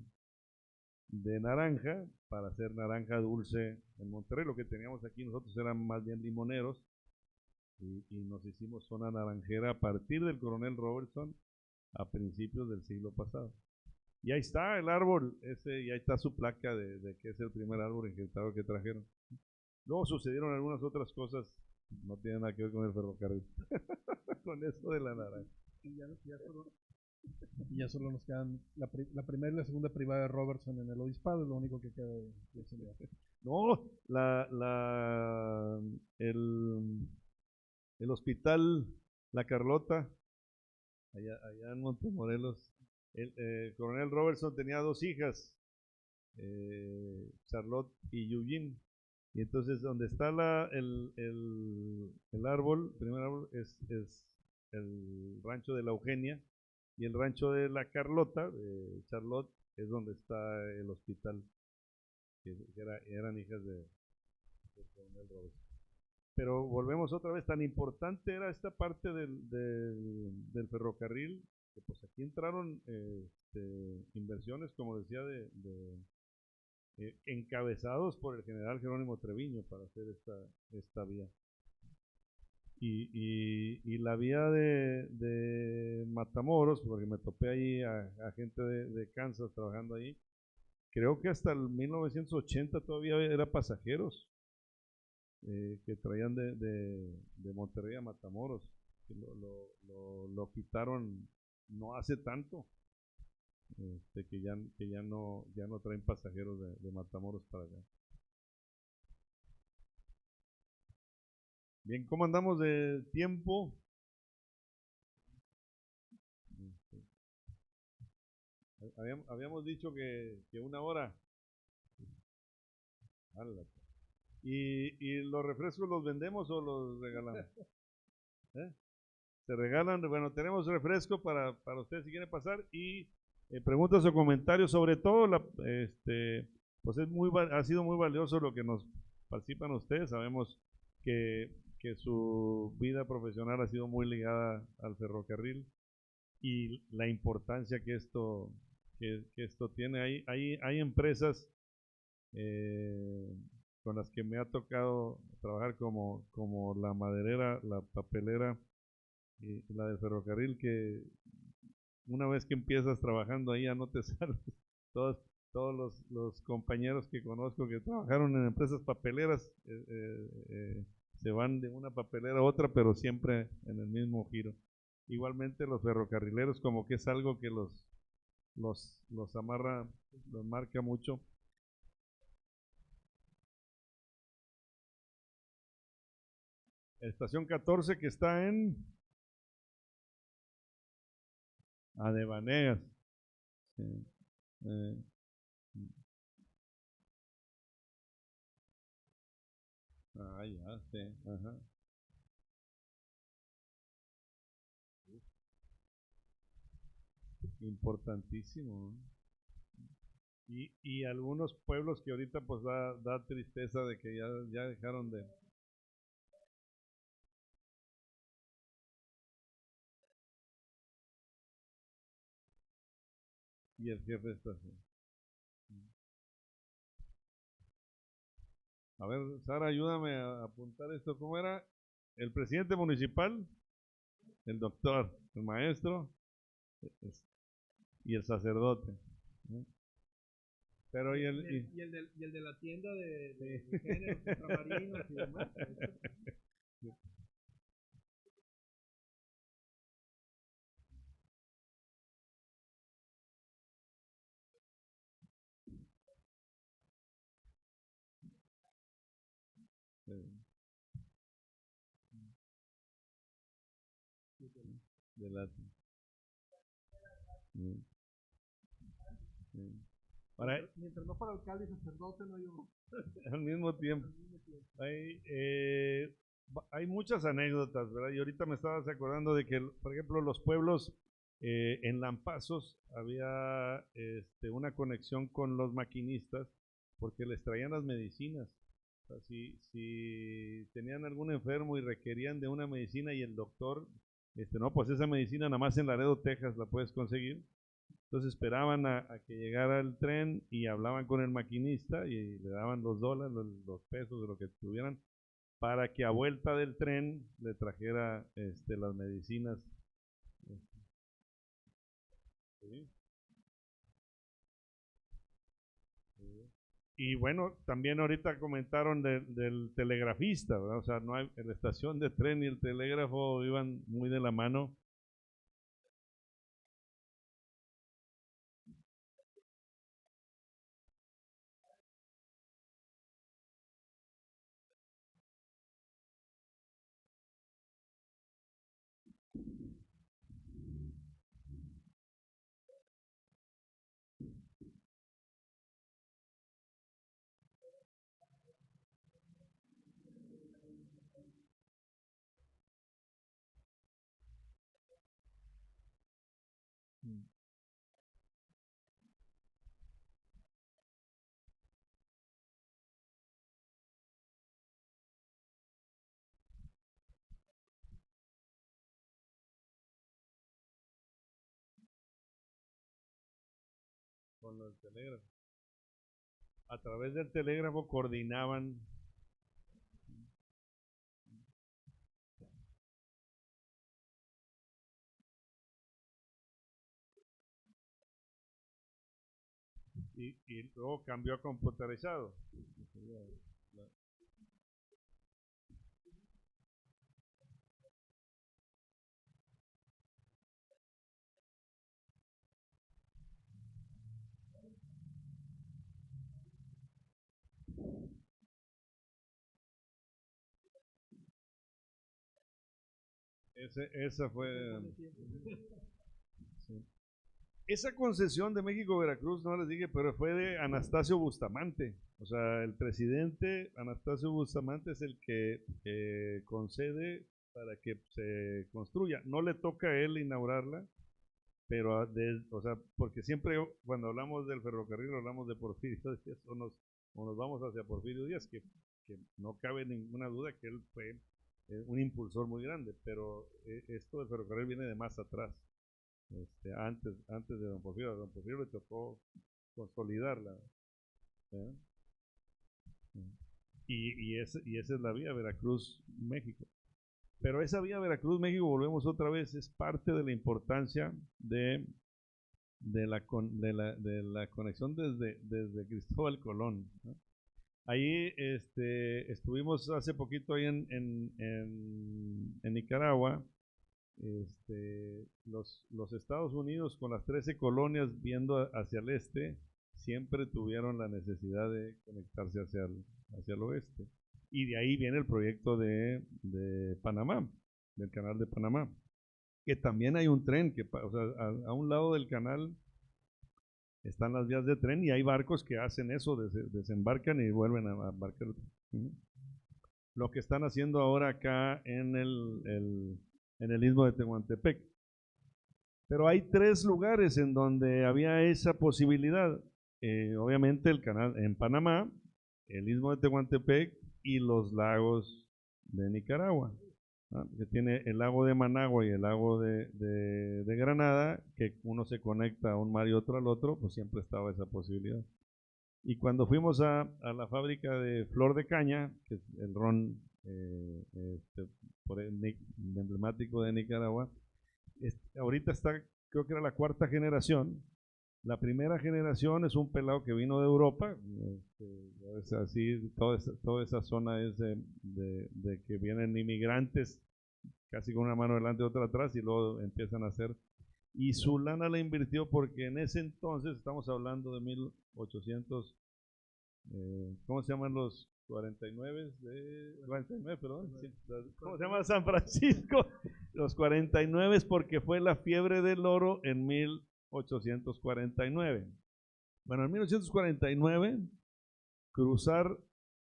naranja para hacer naranja dulce en Monterrey. Lo que teníamos aquí nosotros eran más bien limoneros, y nos hicimos zona naranjera a partir del coronel Robertson a principios del siglo pasado. Y ahí está el árbol, y ahí está su placa de que es el primer árbol injertado que trajeron. Luego sucedieron algunas otras cosas, no tienen nada que ver con el ferrocarril, con eso de la naranja. Y ya solo nos quedan la primera y la segunda privada de Robertson en el obispado, es lo único que queda de enseñar. No, el hospital La Carlota, allá en Montemorelos. El coronel Robertson tenía dos hijas, Charlotte y Eugene. Y entonces donde está el árbol, el primer árbol, es el rancho de la Eugenia, y el rancho de la Carlota, de Charlotte, es donde está el hospital, que eran hijas del coronel Robertson. Pero volvemos otra vez, tan importante era esta parte del ferrocarril, que pues aquí entraron inversiones, como decía, encabezados por el general Jerónimo Treviño para hacer esta vía. Y la vía de Matamoros, porque me topé ahí a gente de Kansas trabajando ahí, creo que hasta el 1980 todavía era pasajeros que traían de Monterrey a Matamoros. Lo quitaron no hace tanto, que ya no traen pasajeros de Matamoros para acá. Bien, ¿cómo andamos de tiempo? Habíamos dicho que 1 hora. ¿Y los refrescos los vendemos o los regalamos? Se regalan. Bueno, tenemos refresco para ustedes si quieren pasar, y preguntas o comentarios. Sobre todo, pues ha sido muy valioso lo que nos participan ustedes. Sabemos que su vida profesional ha sido muy ligada al ferrocarril, y la importancia que esto que esto tiene. Hay empresas con las que me ha tocado trabajar como la maderera, la papelera y la del ferrocarril, que una vez que empiezas trabajando ahí ya no te sales. Todos los compañeros que conozco que trabajaron en empresas papeleras se van de una papelera a otra, pero siempre en el mismo giro. Igualmente los ferrocarrileros, como que es algo que los amarra, los marca mucho. Estación 14 que está en Adevanegas. Sí. Ya, sí, ajá. Importantísimo. Y algunos pueblos que ahorita pues da tristeza de que ya dejaron de... Y el jefe está así. A ver, Sara, ayúdame a apuntar esto. ¿Cómo era? El presidente municipal, el doctor, el maestro y el sacerdote. Pero y el de la tienda de géneros ultramarinos y demás. De la, mientras no para alcalde y sacerdote no hay uno. Al mismo tiempo. Hay muchas anécdotas, ¿verdad? Y ahorita me estabas acordando de que, por ejemplo, los pueblos en Lampazos había una conexión con los maquinistas porque les traían las medicinas. O sea, si tenían algún enfermo y requerían de una medicina y el doctor, no, pues esa medicina nada más en Laredo, Texas la puedes conseguir. Entonces esperaban a que llegara el tren y hablaban con el maquinista y le daban los dólares, los pesos, de lo que tuvieran, para que a vuelta del tren le trajera las medicinas. ¿Sí? Y bueno, también ahorita comentaron del telegrafista, ¿verdad? O sea, no hay, la estación de tren y el telégrafo iban muy de la mano. Con el telégrafo. A través del telégrafo coordinaban. Y luego cambió a computarizado. Esa fue. Sí. Esa concesión de México-Veracruz, no les dije, pero fue de Anastasio Bustamante. O sea, el presidente Anastasio Bustamante es el que concede para que se construya. No le toca a él inaugurarla, pero, o sea, porque siempre cuando hablamos del ferrocarril hablamos de Porfirio Díaz o nos vamos hacia Porfirio Díaz, que no cabe ninguna duda que él fue un impulsor muy grande, pero esto del ferrocarril viene de más atrás. antes de don Porfirio. A don Porfirio le tocó consolidarla. ¿Eh? Y esa es la vía Veracruz-México. Pero esa vía Veracruz-México, volvemos otra vez, es parte de la importancia de la conexión desde Cristóbal Colón, ¿no? Ahí estuvimos hace poquito ahí en Nicaragua. Los Estados Unidos con las 13 colonias viendo hacia el este siempre tuvieron la necesidad de conectarse hacia el oeste. Y de ahí viene el proyecto de Panamá, del canal de Panamá, que también hay un tren, o sea, a un lado del canal están las vías de tren y hay barcos que hacen eso, desembarcan y vuelven a embarcar. Lo que están haciendo ahora acá en el istmo de Tehuantepec. Pero hay 3 lugares en donde había esa posibilidad. Obviamente el canal en Panamá, el istmo de Tehuantepec y los lagos de Nicaragua, ¿no? Que tiene el lago de Managua y el lago de Granada, que uno se conecta a un mar y otro al otro, pues siempre estaba esa posibilidad. Y cuando fuimos a la fábrica de Flor de Caña, que es el ron emblemático de Nicaragua, ahorita está, creo que era la 4ª generación. La primera generación es un pelado que vino de Europa, es así, toda esa zona es de que vienen inmigrantes casi con una mano delante y otra atrás y luego empiezan a hacer. Y su lana la invirtió porque en ese entonces, estamos hablando de 1800, ¿cómo se llaman los 49? 49, perdón. Sí, ¿cómo se llama San Francisco? Los 49 porque fue la fiebre del oro en 1849. Bueno, en 1849, cruzar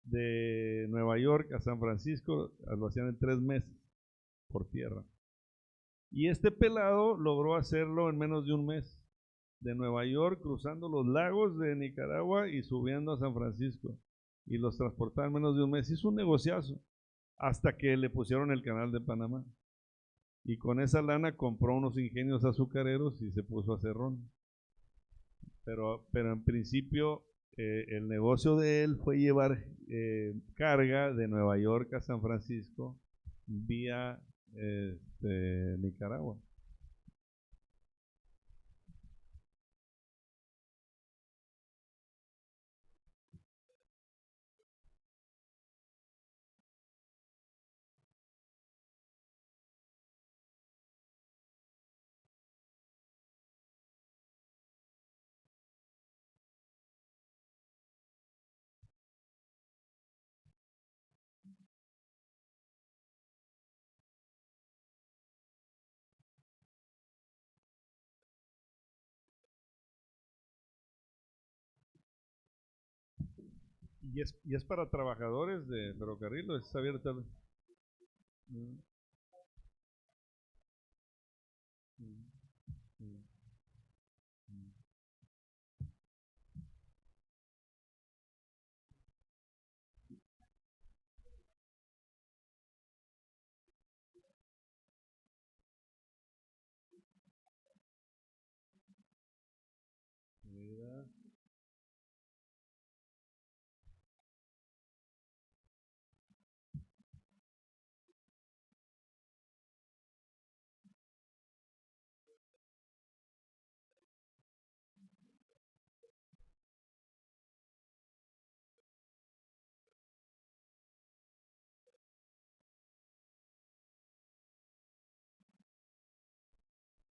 de Nueva York a San Francisco lo hacían en 3 meses por tierra. Y este pelado logró hacerlo en menos de un mes, de Nueva York, cruzando los lagos de Nicaragua y subiendo a San Francisco. Y los transportaba en menos de un mes. Hizo un negociazo, hasta que le pusieron el canal de Panamá. Y con esa lana compró unos ingenios azucareros y se puso a hacer ron. Pero en principio el negocio de él fue llevar carga de Nueva York a San Francisco vía Nicaragua. ¿Y es para trabajadores de ferrocarril o es abierta? Mm. Mm. Mm. Mm. Mira.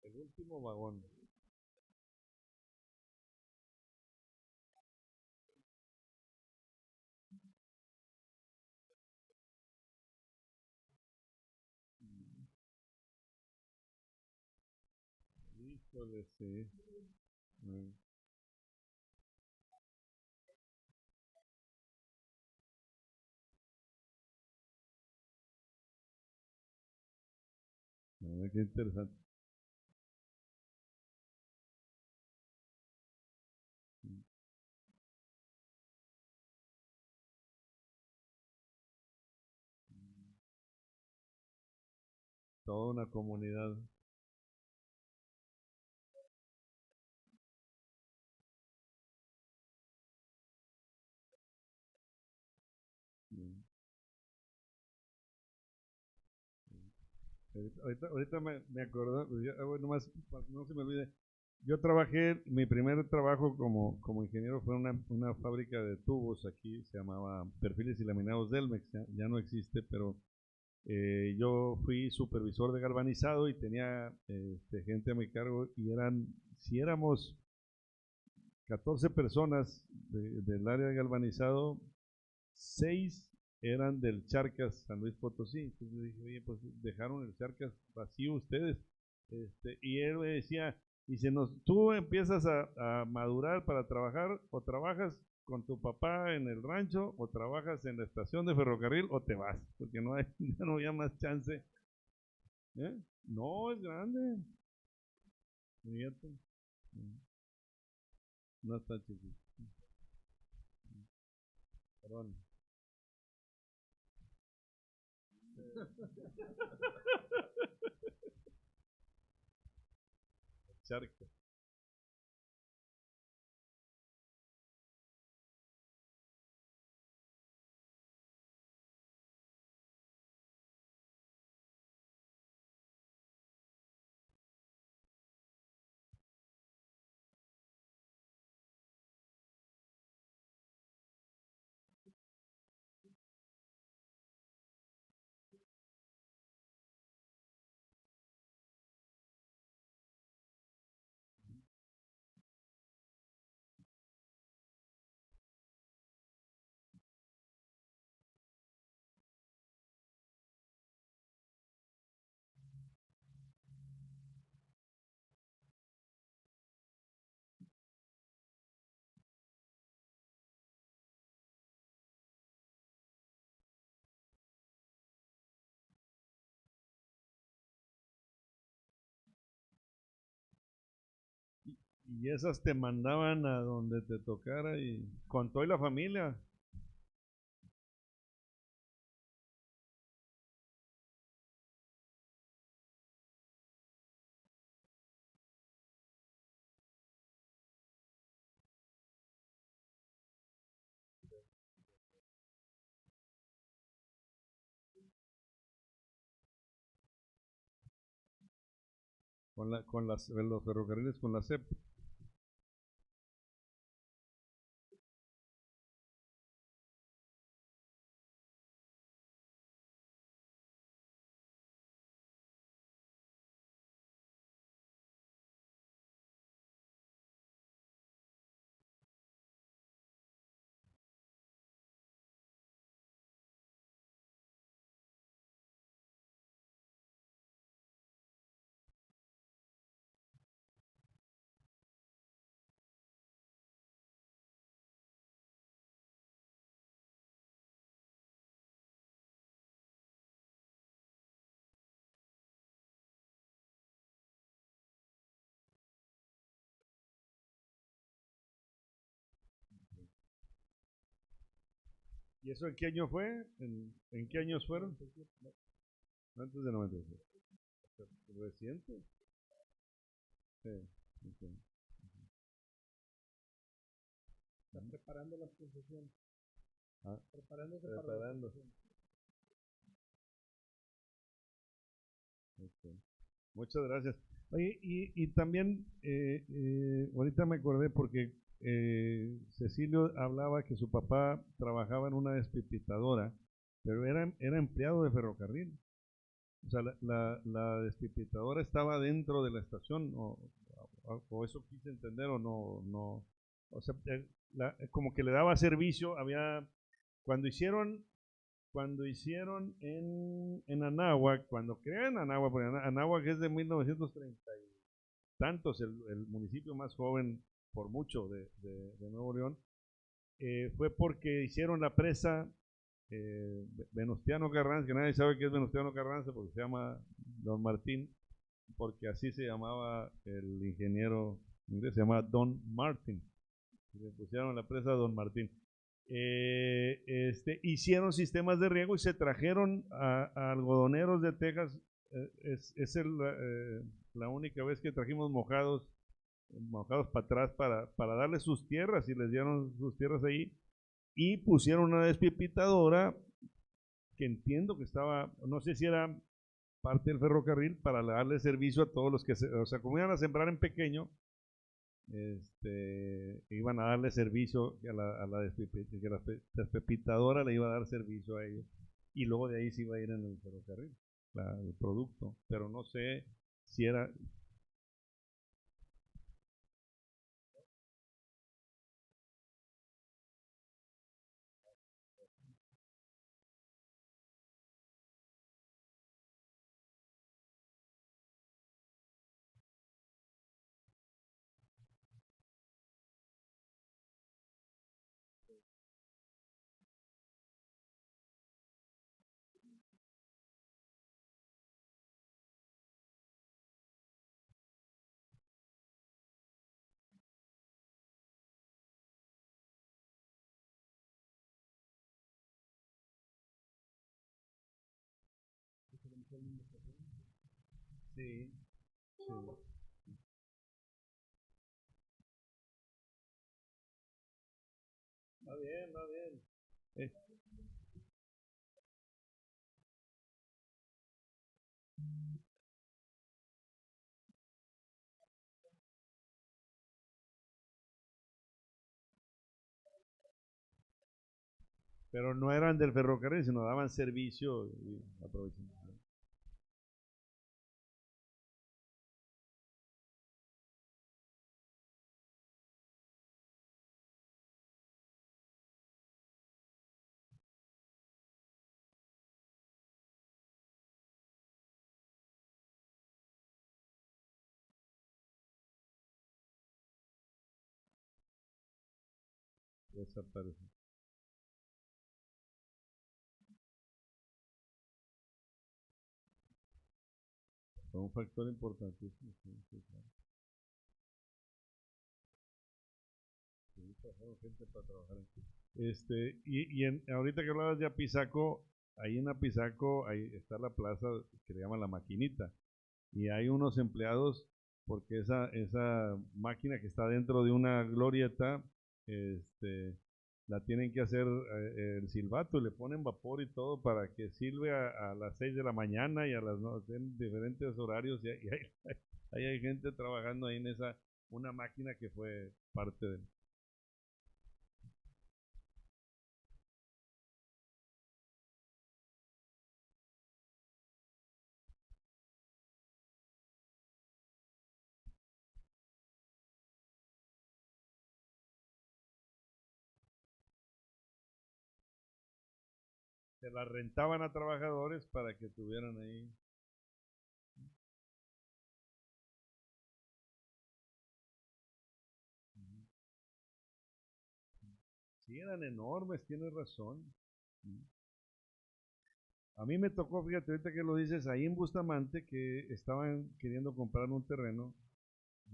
El último vagón. Híjole, sí. Mm. Qué interesante. Mm. Toda una comunidad. Ahorita me acordé, pues nomás, para que no se me olvide. Yo trabajé, mi primer trabajo como ingeniero fue una fábrica de tubos aquí, se llamaba Perfiles y Laminados Delmex, ya no existe, pero yo fui supervisor de galvanizado y tenía gente a mi cargo y si éramos 14 personas del área de galvanizado, 6 eran del Charcas San Luis Potosí. Entonces yo dije, oye, pues dejaron el Charcas vacío ustedes. Y él me decía, dice, tú empiezas a madurar para trabajar, o trabajas con tu papá en el rancho, o trabajas en la estación de ferrocarril, o te vas, porque ya no había más chance. No, es grande. Fíjate. No está chiquito. Perdón. Charca. Y esas te mandaban a donde te tocara y con toda la familia. Los ferrocarriles con la CEP. ¿Y eso en qué año fue? ¿En qué años fueron? Antes de 97. ¿Reciente? Sí. Okay. Están preparando las concesiones. Preparando. Okay. Muchas gracias. Oye, y también, ahorita me acordé porque Cecilio hablaba que su papá trabajaba en una despipitadora, pero era empleado de ferrocarril. O sea, la despipitadora estaba dentro de la estación, o eso quise entender, o no. O sea, como que le daba servicio. Cuando hicieron en Anáhuac, cuando crean Anáhuac, porque Anáhuac es de 1930 y tantos, el municipio más joven por mucho de Nuevo León, fue porque hicieron la presa Venustiano Carranza, que nadie sabe qué es Venustiano Carranza porque se llama Don Martín, porque así se llamaba el ingeniero inglés, se llama Don Martin, y le pusieron la presa Don Martín. Hicieron sistemas de riego y se trajeron a algodoneros de Texas. Es la única vez que trajimos mojados para atrás para darles sus tierras, y les dieron sus tierras ahí, y pusieron una despipitadora que entiendo que estaba, no sé si era parte del ferrocarril para darle servicio a todos los que, o sea, como iban a sembrar en pequeño, iban a darle servicio a la despepitadora le iba a dar servicio a ellos y luego de ahí se iba a ir en el ferrocarril el producto, pero no sé si era. Sí, sí. Va bien, va bien. Eh, pero no eran del ferrocarril, sino daban servicio y aprovechaban. Desapareció. Fue un factor importantísimo. Sí, sí, claro. Sí, trajeron gente para trabajar aquí. Ahorita que hablabas de Apizaco, ahí en Apizaco ahí está la plaza que le llaman La Maquinita. Y hay unos empleados, porque esa máquina que está dentro de una glorieta, la tienen que hacer el silbato y le ponen vapor y todo para que sirve a las 6 de la mañana y a las en diferentes horarios. Y ahí hay gente trabajando ahí en una máquina que fue parte de. Se la rentaban a trabajadores para que tuvieran ahí. Sí, eran enormes, tienes razón. A mí me tocó, fíjate, ahorita que lo dices, ahí en Bustamante, que estaban queriendo comprar un terreno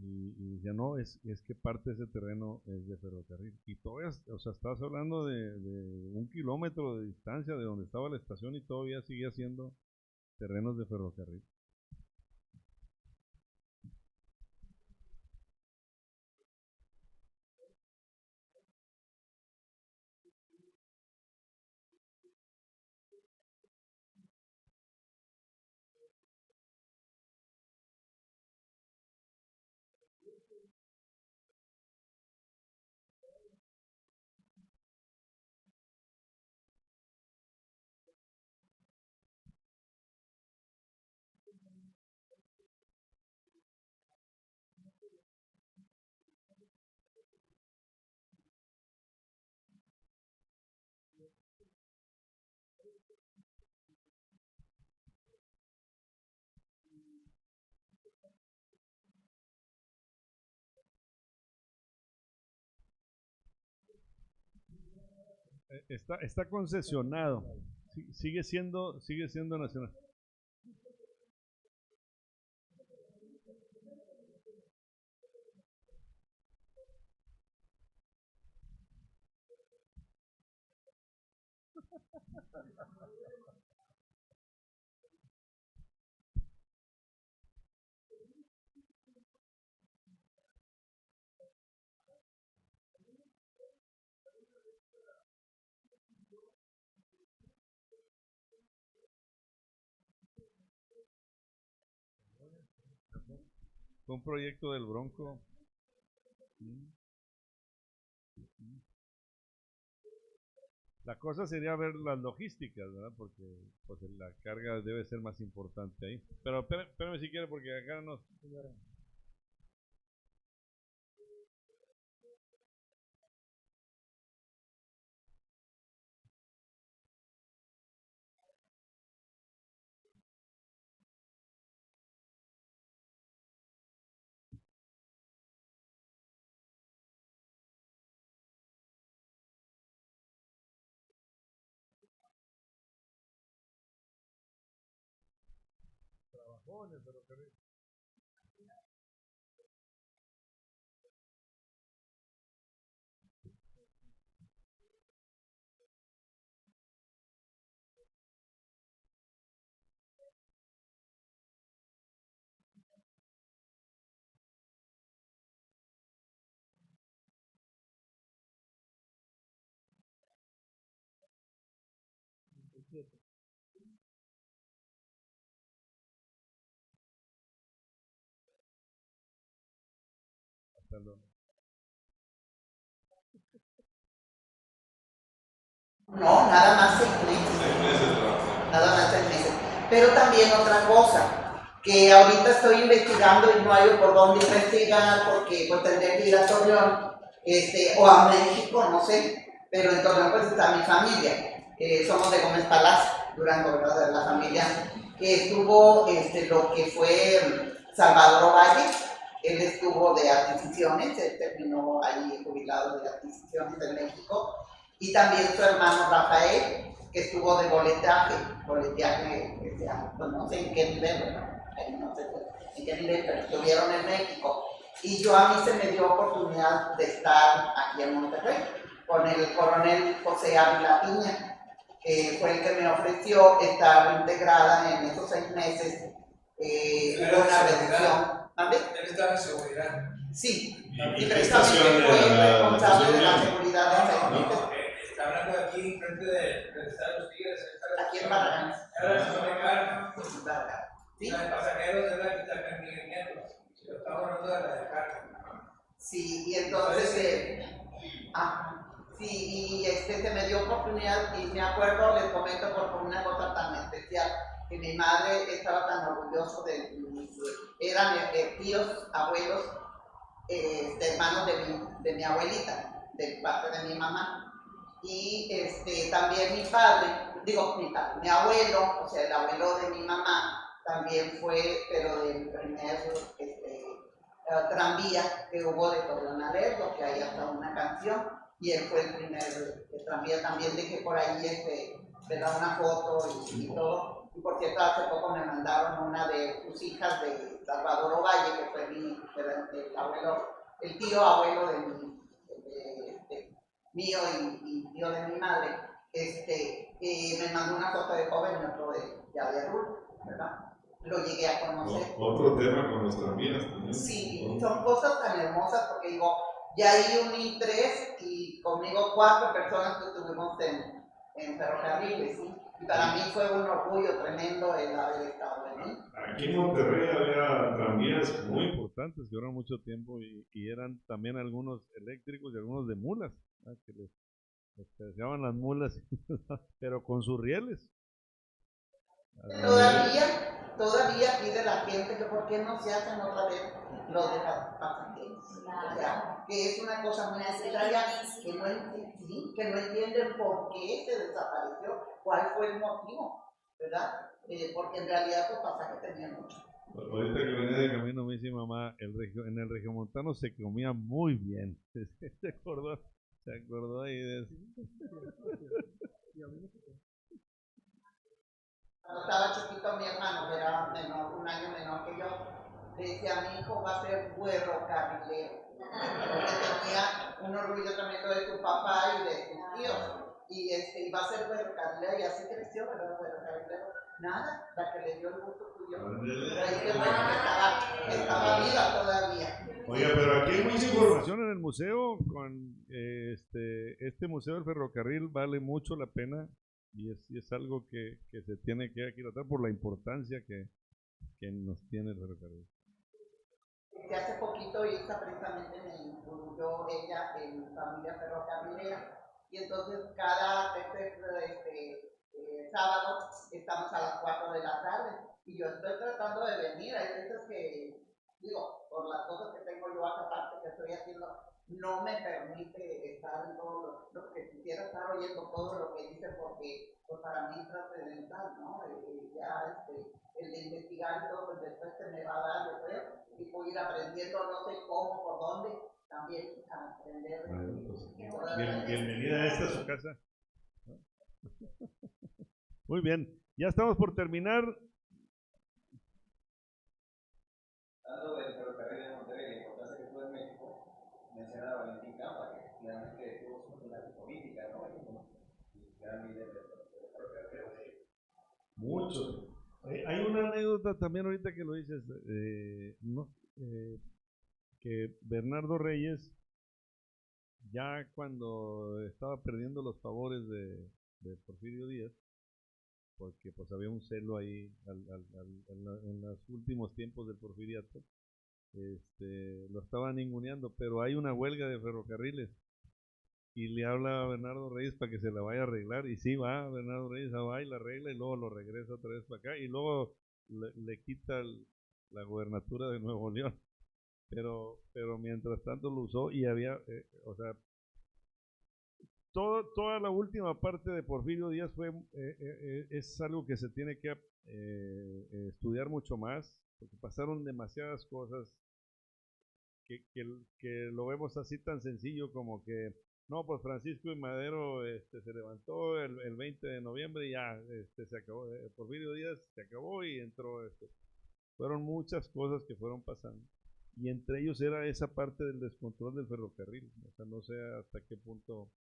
y decía, no, es que parte de ese terreno es de ferrocarril. Y todavía, o sea, estás hablando de 1 kilómetro de distancia de donde estaba la estación y todavía sigue siendo terrenos de ferrocarril. Está concesionado, sigue siendo nacional. Fue un proyecto del Bronco. La cosa sería ver las logísticas, ¿verdad? Porque pues, la carga debe ser más importante ahí. Pero espérame si quiere, porque acá nos... Perdón. No, nada más 6 meses. 6 meses. Nada más 6 meses. Pero también otra cosa, que ahorita estoy investigando y no hay por dónde investigar porque pues tendré que ir a Torreón, o a México, no sé, pero en Torreón pues está mi familia. Somos de Gómez Palacio, Durango, ¿verdad? De la familia que estuvo lo que fue Salvador Ovalle. Él estuvo de adquisiciones, él terminó ahí jubilado de adquisiciones en México, y también su hermano Rafael, que estuvo de boleteaje, pues no sé en qué nivel, ¿verdad? No sé en qué nivel, pero estuvieron en México. Y a mí se me dio oportunidad de estar aquí en Monterrey con el coronel José Ávila Piña, que fue el que me ofreció estar integrada en esos 6 meses. Hubo una reducción. ¿Vale? Él estaba en seguridad. Sí, ¿Y precisamente fue responsable de la seguridad de 6 meses. Está hablando aquí frente del Estado de los Tigres. Aquí en Barragán. ¿Sí? La de pasajeros es la que está acá en Miguel Nieto. Estamos hablando de la de carga. Sí, y entonces, sí, y se me dio oportunidad, y me acuerdo, les comento por una cosa tan especial, que mi madre estaba tan orgulloso de mis, eran tíos, abuelos, hermanos de mi abuelita, de parte de mi mamá. Y también mi padre, mi abuelo, o sea, el abuelo de mi mamá, también fue, pero del primer tranvía que hubo de Torreón a Lerdo, que hay hasta una canción, y él fue el primer tranvía. También dejé por ahí una foto y todo. Y por cierto, hace poco me mandaron una de sus hijas de Salvador Ovalle, que fue el tío abuelo de mío y tío de mi madre. Me mandó una foto de joven y otro ya de adulto, ¿verdad? Lo llegué a conocer. Otro tema con los tranvías también. Sí, son cosas tan hermosas porque ya ahí uní 3 y conmigo 4 personas que estuvimos en ferrocarriles, ¿sí? Y para mí fue un orgullo tremendo el haber estado en él. Aquí en Monterrey había tranvías muy importantes que duraron mucho tiempo y eran también algunos eléctricos y algunos de mulas, ¿no? Que les pegaban las mulas, pero con sus rieles. Todavía pide la gente que por qué no se hacen otra vez los de pasajeros. O sea, que es una cosa muy necesaria que no entienden por qué se desapareció, cuál fue el motivo, ¿verdad? Porque en realidad los pasajes tenían mucho. Ahorita que venía de camino me dice mamá, en el regiomontano se comía muy bien. Se acordó ahí de eso. Cuando estaba chiquito mi hermano, que era un año menor que yo, le decía, mi hijo va a ser ferrocarrilero, porque tenía un orgullo tremendo de su papá y de sus tíos, y iba a ser ferrocarrilero, y así creció, ¿verdad? Ferrocarrilero. Nada, la que le dio el gusto tuyo. Ahí que bueno que estaba viva todavía. Oiga, pero aquí hay mucha información en el museo. Con este museo del ferrocarril vale mucho la pena y es algo que se tiene que aquilatar por la importancia que nos tiene el ferrocarril. que hace poquito Isa precisamente me incluyó ella en familia ferrocarrilera, y entonces cada tercer sábado estamos a las 4 de la tarde, y yo estoy tratando de venir. Hay veces que, digo, por las cosas que tengo yo acá aparte que estoy haciendo, no me permite estar en todo lo que quisiera estar oyendo todo lo que dice, porque pues para mí es trascendental, ¿no? Ya el de investigar y todo, pues después se me va a dar, yo creo, y voy a ir aprendiendo, no sé cómo, por dónde, también a aprender. Bienvenida a esta su casa. Muy bien, ya estamos por terminar. Hablando del ferrocarril de Monterrey, la importancia que tuvo en México, menciona a Valentín Campa, que finalmente tuvo su fundación política, ¿no? Y gran líder del ferrocarril. Mucho. Hay una anécdota también ahorita que lo dices, que Bernardo Reyes, ya cuando estaba perdiendo los favores de Porfirio Díaz, porque pues había un celo ahí en los últimos tiempos del porfiriato, lo estaban ninguneando, pero hay una huelga de ferrocarriles y le habla a Bernardo Reyes para que se la vaya a arreglar, y sí va, Bernardo Reyes va y la arregla y luego lo regresa otra vez para acá y luego le quita la gubernatura de Nuevo León, pero mientras tanto lo usó y había, o sea, toda la última parte de Porfirio Díaz es algo que se tiene que estudiar mucho más, porque pasaron demasiadas cosas que lo vemos así tan sencillo como que, no, pues Francisco y Madero se levantó el 20 de noviembre y ya se acabó, Porfirio Díaz se acabó y entró Fueron muchas cosas que fueron pasando, y entre ellos era esa parte del descontrol del ferrocarril. O sea, no sé hasta qué punto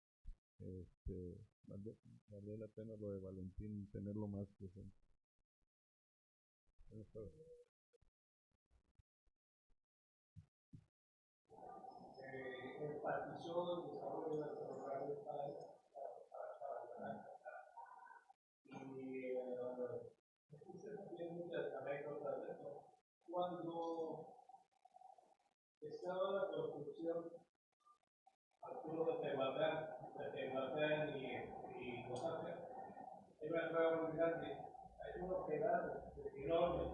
vale la pena lo de Valentín tenerlo más presente. Enfatizó el desarrollo del ferrocarril para y me puse también muchas anécdotas de eso. Cuando estaba la construcción Arturo de Tehuacán y Oaxaca, era un lugar muy grande, hay uno quedado enorme.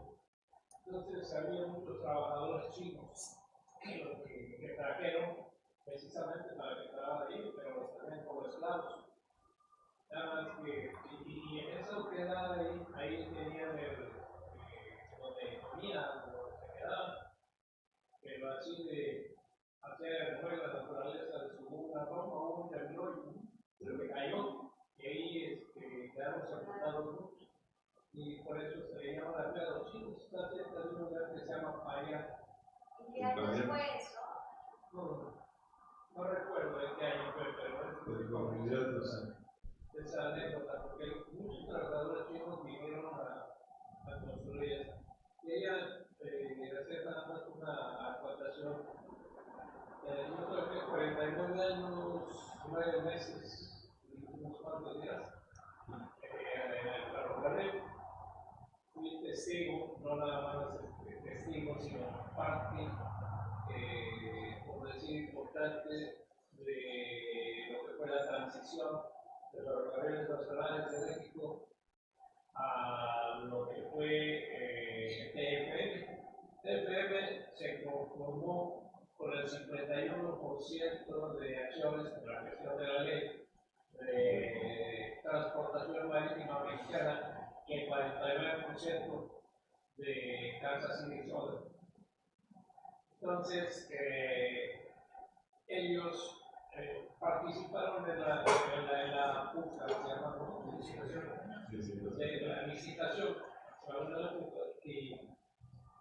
Entonces había muchos trabajadores chinos que trajeron precisamente para que trabajaran ahí, pero los trajeron como esclavos. Nada más que, y en eso queda ahí tenían donde comían, donde se quedaban, pero así de hacer mover la naturaleza de su una Roma o un temblor, se le cayó, y ahí quedaron sepultados muchos, y por eso se le llama la playa de los chinos. Está cerca de un lugar que se llama Paya. ¿En qué año fue eso? No recuerdo de qué año fue, pero es esa anécdota, porque muchos trabajadores chinos vinieron a construir eso. Quería hacer nada más una acotación. Yo trabajé 49 años, 9 meses y unos cuantos días en el ferrocarril. Fui testigo, no nada más testigo, sino parte, por decir, importante de lo que fue la transición de los ferrocarriles nacionales de México a lo que fue TFM. TFM se conformó con el 51% de acciones por la gestión de la ley de transportación marítima mexicana y el 49% de Kansas City Southern. Entonces, ellos participaron en la PUCA, se llama, ¿no? De la licitación,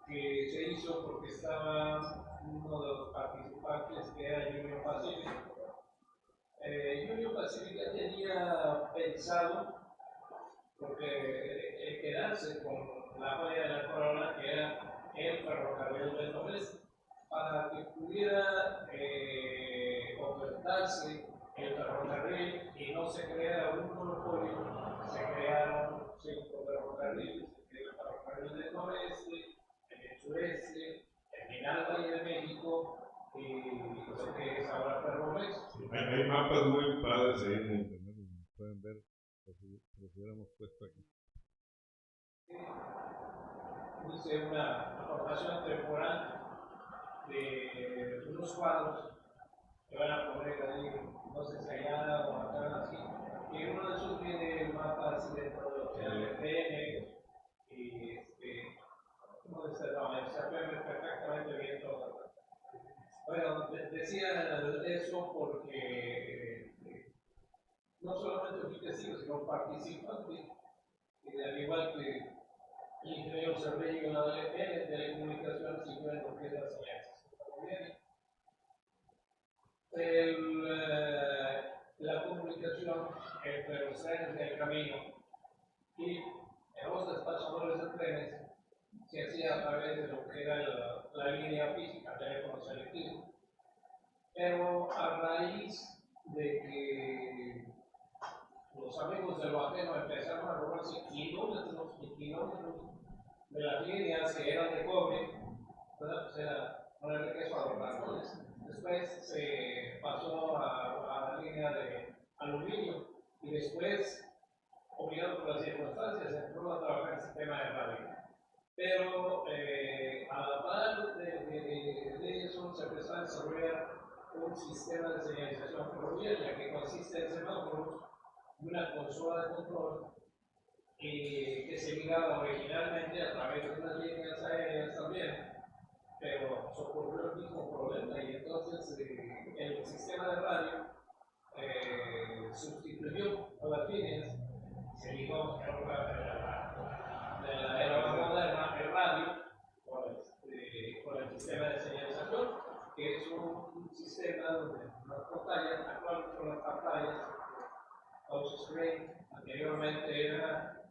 que se hizo porque estaba uno de los participantes que era Union Pacific. Union Pacific ya tenía pensado, porque quedarse con la joya de la corona, que era el ferrocarril del Noroeste, para que pudiera ofertarse el ferrocarril y no se creara un monopolio. Se crearon 5 ferrocarriles: el ferrocarril del Noreste, el del Sureste, el Minal Valle de Hay mapas muy padres ahí en internet, pueden ver, los hubiéramos puesto aquí. Hice una aportación temporal de unos cuadros que van a poner ahí, no sé si allá o acá, así. Y uno de esos tiene mapas dentro del PN y ¿cómo se llama? Se puede ver perfectamente bien todo. Bueno, decía eso porque no solamente fui testigo, sino participante, al igual que el ingeniero Cervello en la de telecomunicaciones y yo en lo que es las alianzas. La comunicación entre los trenes del camino y los despachadores de trenes se hacía a través de lo que era la línea física, teléfono selectivo. Pero a raíz de que los amigos de lo ajeno empezaron a robarse kilómetros y kilómetros de las líneas que eran de cobre, ¿verdad? Pues era ponerle queso a los ratones. Después se pasó a la línea de aluminio y después, obligado por las circunstancias, entró a trabajar en el sistema de radio. Pero a la par de eso se empezó a desarrollar un sistema de señalización ferroviaria que consiste en semáforos y una consola de control que se ligaba originalmente a través de unas líneas aéreas también, pero ocurrió el mismo problema y entonces el sistema de radio sustituyó a las líneas, se ligó de la era más moderna, el radio, con el sistema de señalización, que es un sistema donde las pantallas, actualmente son las pantallas, touchscreen, anteriormente era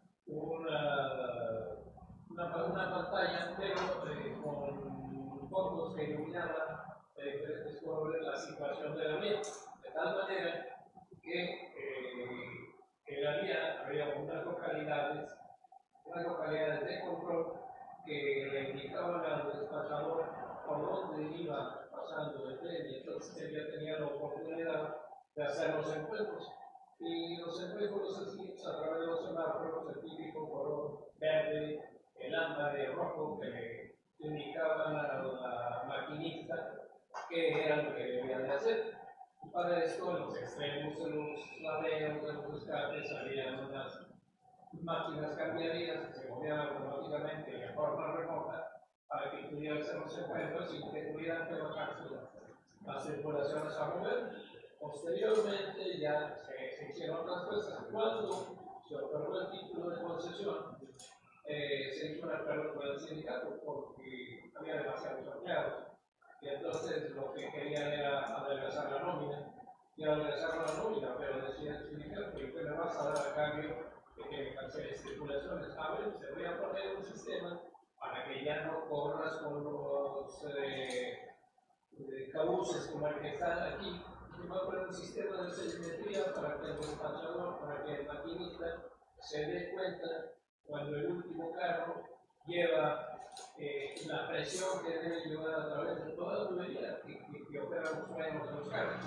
una pantalla, pero con focos que iluminaban de diferentes colores la situación de la vía, de tal manera que en la vía había unas localidades de control que le indicaban al despachador por dónde iba pasando el tren, y entonces él ya tenía la oportunidad de hacer los encuentros. Y los encuentros así a través de los semáforos, el típico color verde, el ámbar y rojo que le indicaban a la maquinista qué era lo que debía de hacer. Y para esto, en los extremos de los laderos, de los escapes, había unas máquinas cambiarías que se movían automáticamente de forma remota para que pudieran hacer los encuentros sin que tuvieran que bajarse las circulaciones a mover. Posteriormente ya se hicieron otras cosas. Cuando se otorgó el título de concesión, se hizo un acuerdo con el sindicato porque había demasiados empleados. Y entonces lo que querían era adelgazar la nómina. Y adelgazar la nómina, pero decía el sindicato, ¿y qué me vas a dar a cambio de que me cancele circulaciones? A ver, se voy a poner un sistema para que ya no corras con los cabuces como el que están aquí. Y va a poner un sistema de telemetría para que el despachador, para que el maquinista se dé cuenta cuando el último carro lleva la presión que debe llevar a través de toda la tubería que opera los frenos de los carros.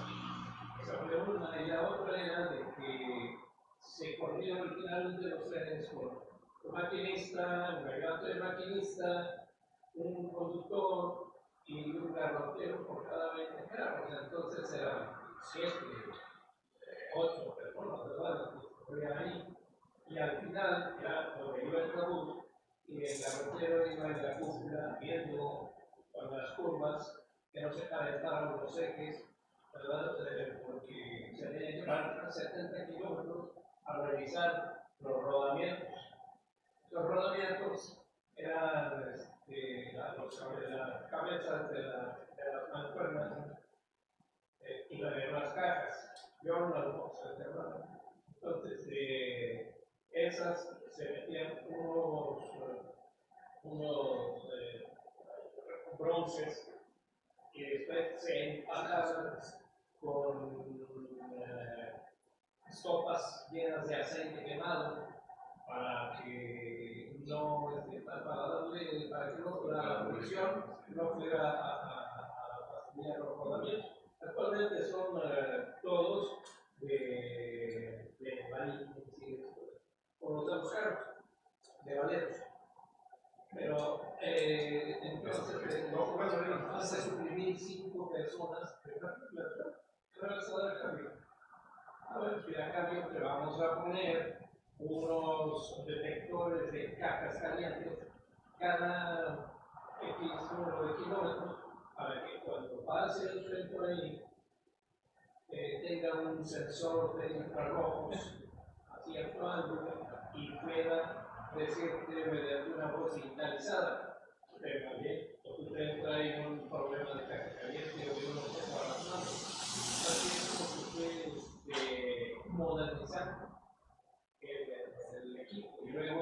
Esa fue una, y la otra era de que se corría originalmente los trenes con un maquinista, un ayudante de maquinista, un conductor y un garrotero por cada 20 carros. Entonces eran 7, 8 personas, ¿verdad?, que corrían ahí. Y al final, ya donde iba el cabuz, y el garrotero iba en la cúpula viendo con las curvas que no se calentaran los ejes, ¿verdad? Porque se deben llevar a 70 kilómetros a revisar los rodamientos. Los rodamientos eran las cabezas de las mancuernas y de las cajas. Yo no las boxas, ¿verdad? Entonces, esas se metían unos bronces y después se empacaban con estopas llenas de aceite quemado para que la fricción no fuera a fastidiar los rodamientos. Actualmente son todos de balín, es decir, conocemos carros, de valeros. Pero entonces no vas a suprimir 5 personas de una plaza, ¿qué vas a dar a cambio? A ver, si a cambio te vamos a poner unos detectores de cajas calientes cada X número de kilómetros para que cuando pase el tren por ahí tenga un sensor de infrarrojos así actuando y pueda decirte mediante una voz digitalizada. Pero bien, usted trae un problema de caja caliente o de uno que está avanzando. Así es como se puede modernizar el equipo y luego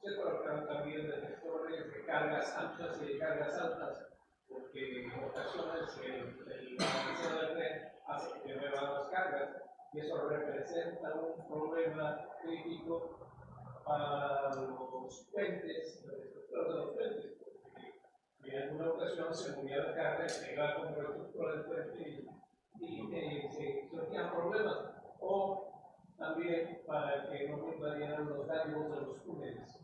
se colocan también detectores de cargas altas y de cargas altas, porque en ocasiones el avanzado del tren hace que mueva las cargas y eso representa un problema crítico para los puentes, los destructores de los puentes, porque en alguna ocasión se movía la carga y se iba con el destructor del puente y se surgían problemas. O también para que no invadieran los daños de los túneles.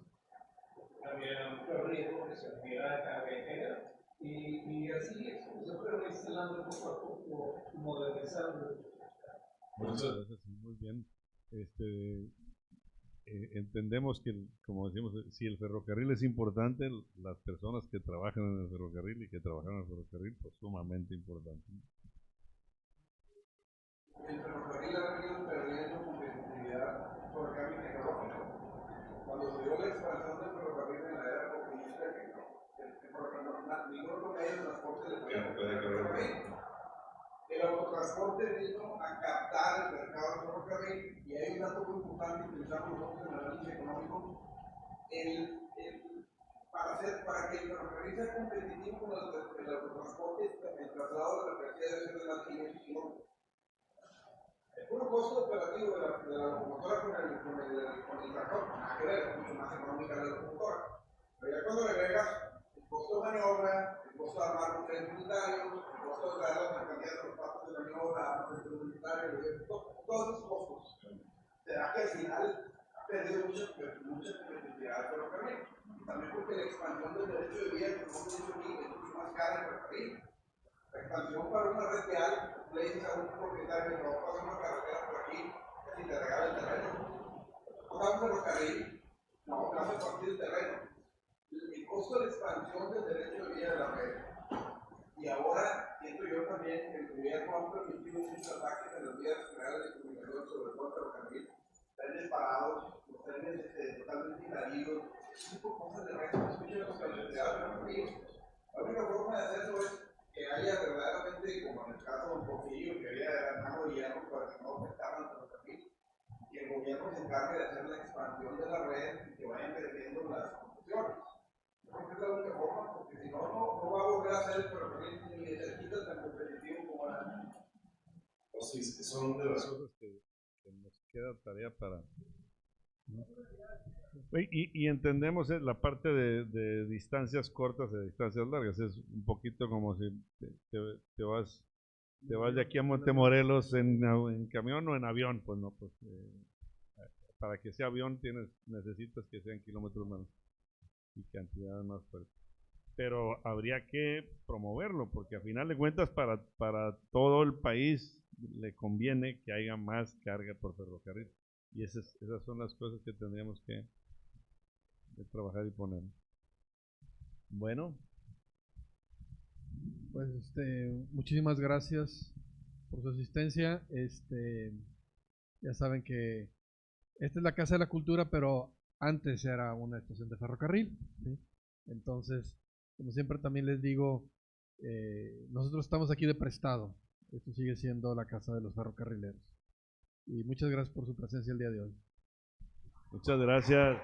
También era mucho riesgo que se moviera carga entera. Y así es como se fueron instalando poco a poco, modernizando. Muchas gracias, muy bien. Entendemos que, como decimos, si el ferrocarril es importante, las personas que trabajan en el ferrocarril y que trabajan en el ferrocarril, pues sumamente importante. El ferrocarril ha venido perdiendo competitividad por el cambio tecnológico. Cuando se dio la expansión del ferrocarril en la era populista, ningún otro medio de transporte le podía competir al ferrocarril. El autotransporte vino a captar el mercado del ferrocarril y hay un dato muy importante que utilizamos nosotros en el análisis económico para que el ferrocarril sea competitivo con el autotransporte, el traslado de la mercancía debe ser de más de 500 kilómetros. El puro costo operativo de la locomotora con el tractor, nada que ver, es mucho más económica la locomotora. Pero ya cuando le agregas el costo de maniobra, el costo de armar un tren unitario, el costo de traer las mercancías de los pasos de maniobra, el tren unitario, todos esos costos, será que al final ha perdido mucha competitividad el ferrocarril. También porque la expansión del derecho de vía, como hemos dicho aquí, es mucho más cara el ferrocarril. La expansión para una red vial, le dices a un propietario que va a pasar una carretera por aquí, casi te regala el terreno. Pasamos ferrocarril, no, te vas a partir el terreno. El costo de la expansión del derecho de vía de la red. Y ahora, siento yo también, el gobierno ha permitido muchos ataques en las vías generales de comunicación, sobre todo el ferrocarril. Trenes parados, los trenes totalmente invadidos, ese tipo de cosas de resto, escuchen los calendados del ferrocarril. La única forma de hacerlo es que haya verdaderamente, como en el caso de un Porfirio, que había mano de hierro para que no afectaran el ferrocarril, y el gobierno se encargue de hacer la expansión de la red y que vayan creciendo las concesiones. Creo que es la única forma, porque si no, no va a volver a ser el ferrocarril ni de cerquita tan competitivo como era antes. Pues sí, son de las cosas que nos queda tarea para... Y entendemos la parte de distancias cortas y de distancias largas. Es un poquito como si te vas de aquí a Montemorelos en camión o en avión. Pues no, pues para que sea avión necesitas que sean kilómetros menos y cantidades más fuertes. Pero habría que promoverlo, porque a final de cuentas para todo el país le conviene que haya más carga por ferrocarril. Y esas son las cosas que tendríamos que trabajar y poner. Bueno. Pues muchísimas gracias por su asistencia. Ya saben que esta es la Casa de la Cultura, pero antes era una estación de ferrocarril, ¿sí? Entonces, como siempre también les digo, nosotros estamos aquí de prestado. Esto sigue siendo la Casa de los Ferrocarrileros. Y muchas gracias por su presencia el día de hoy. Muchas gracias.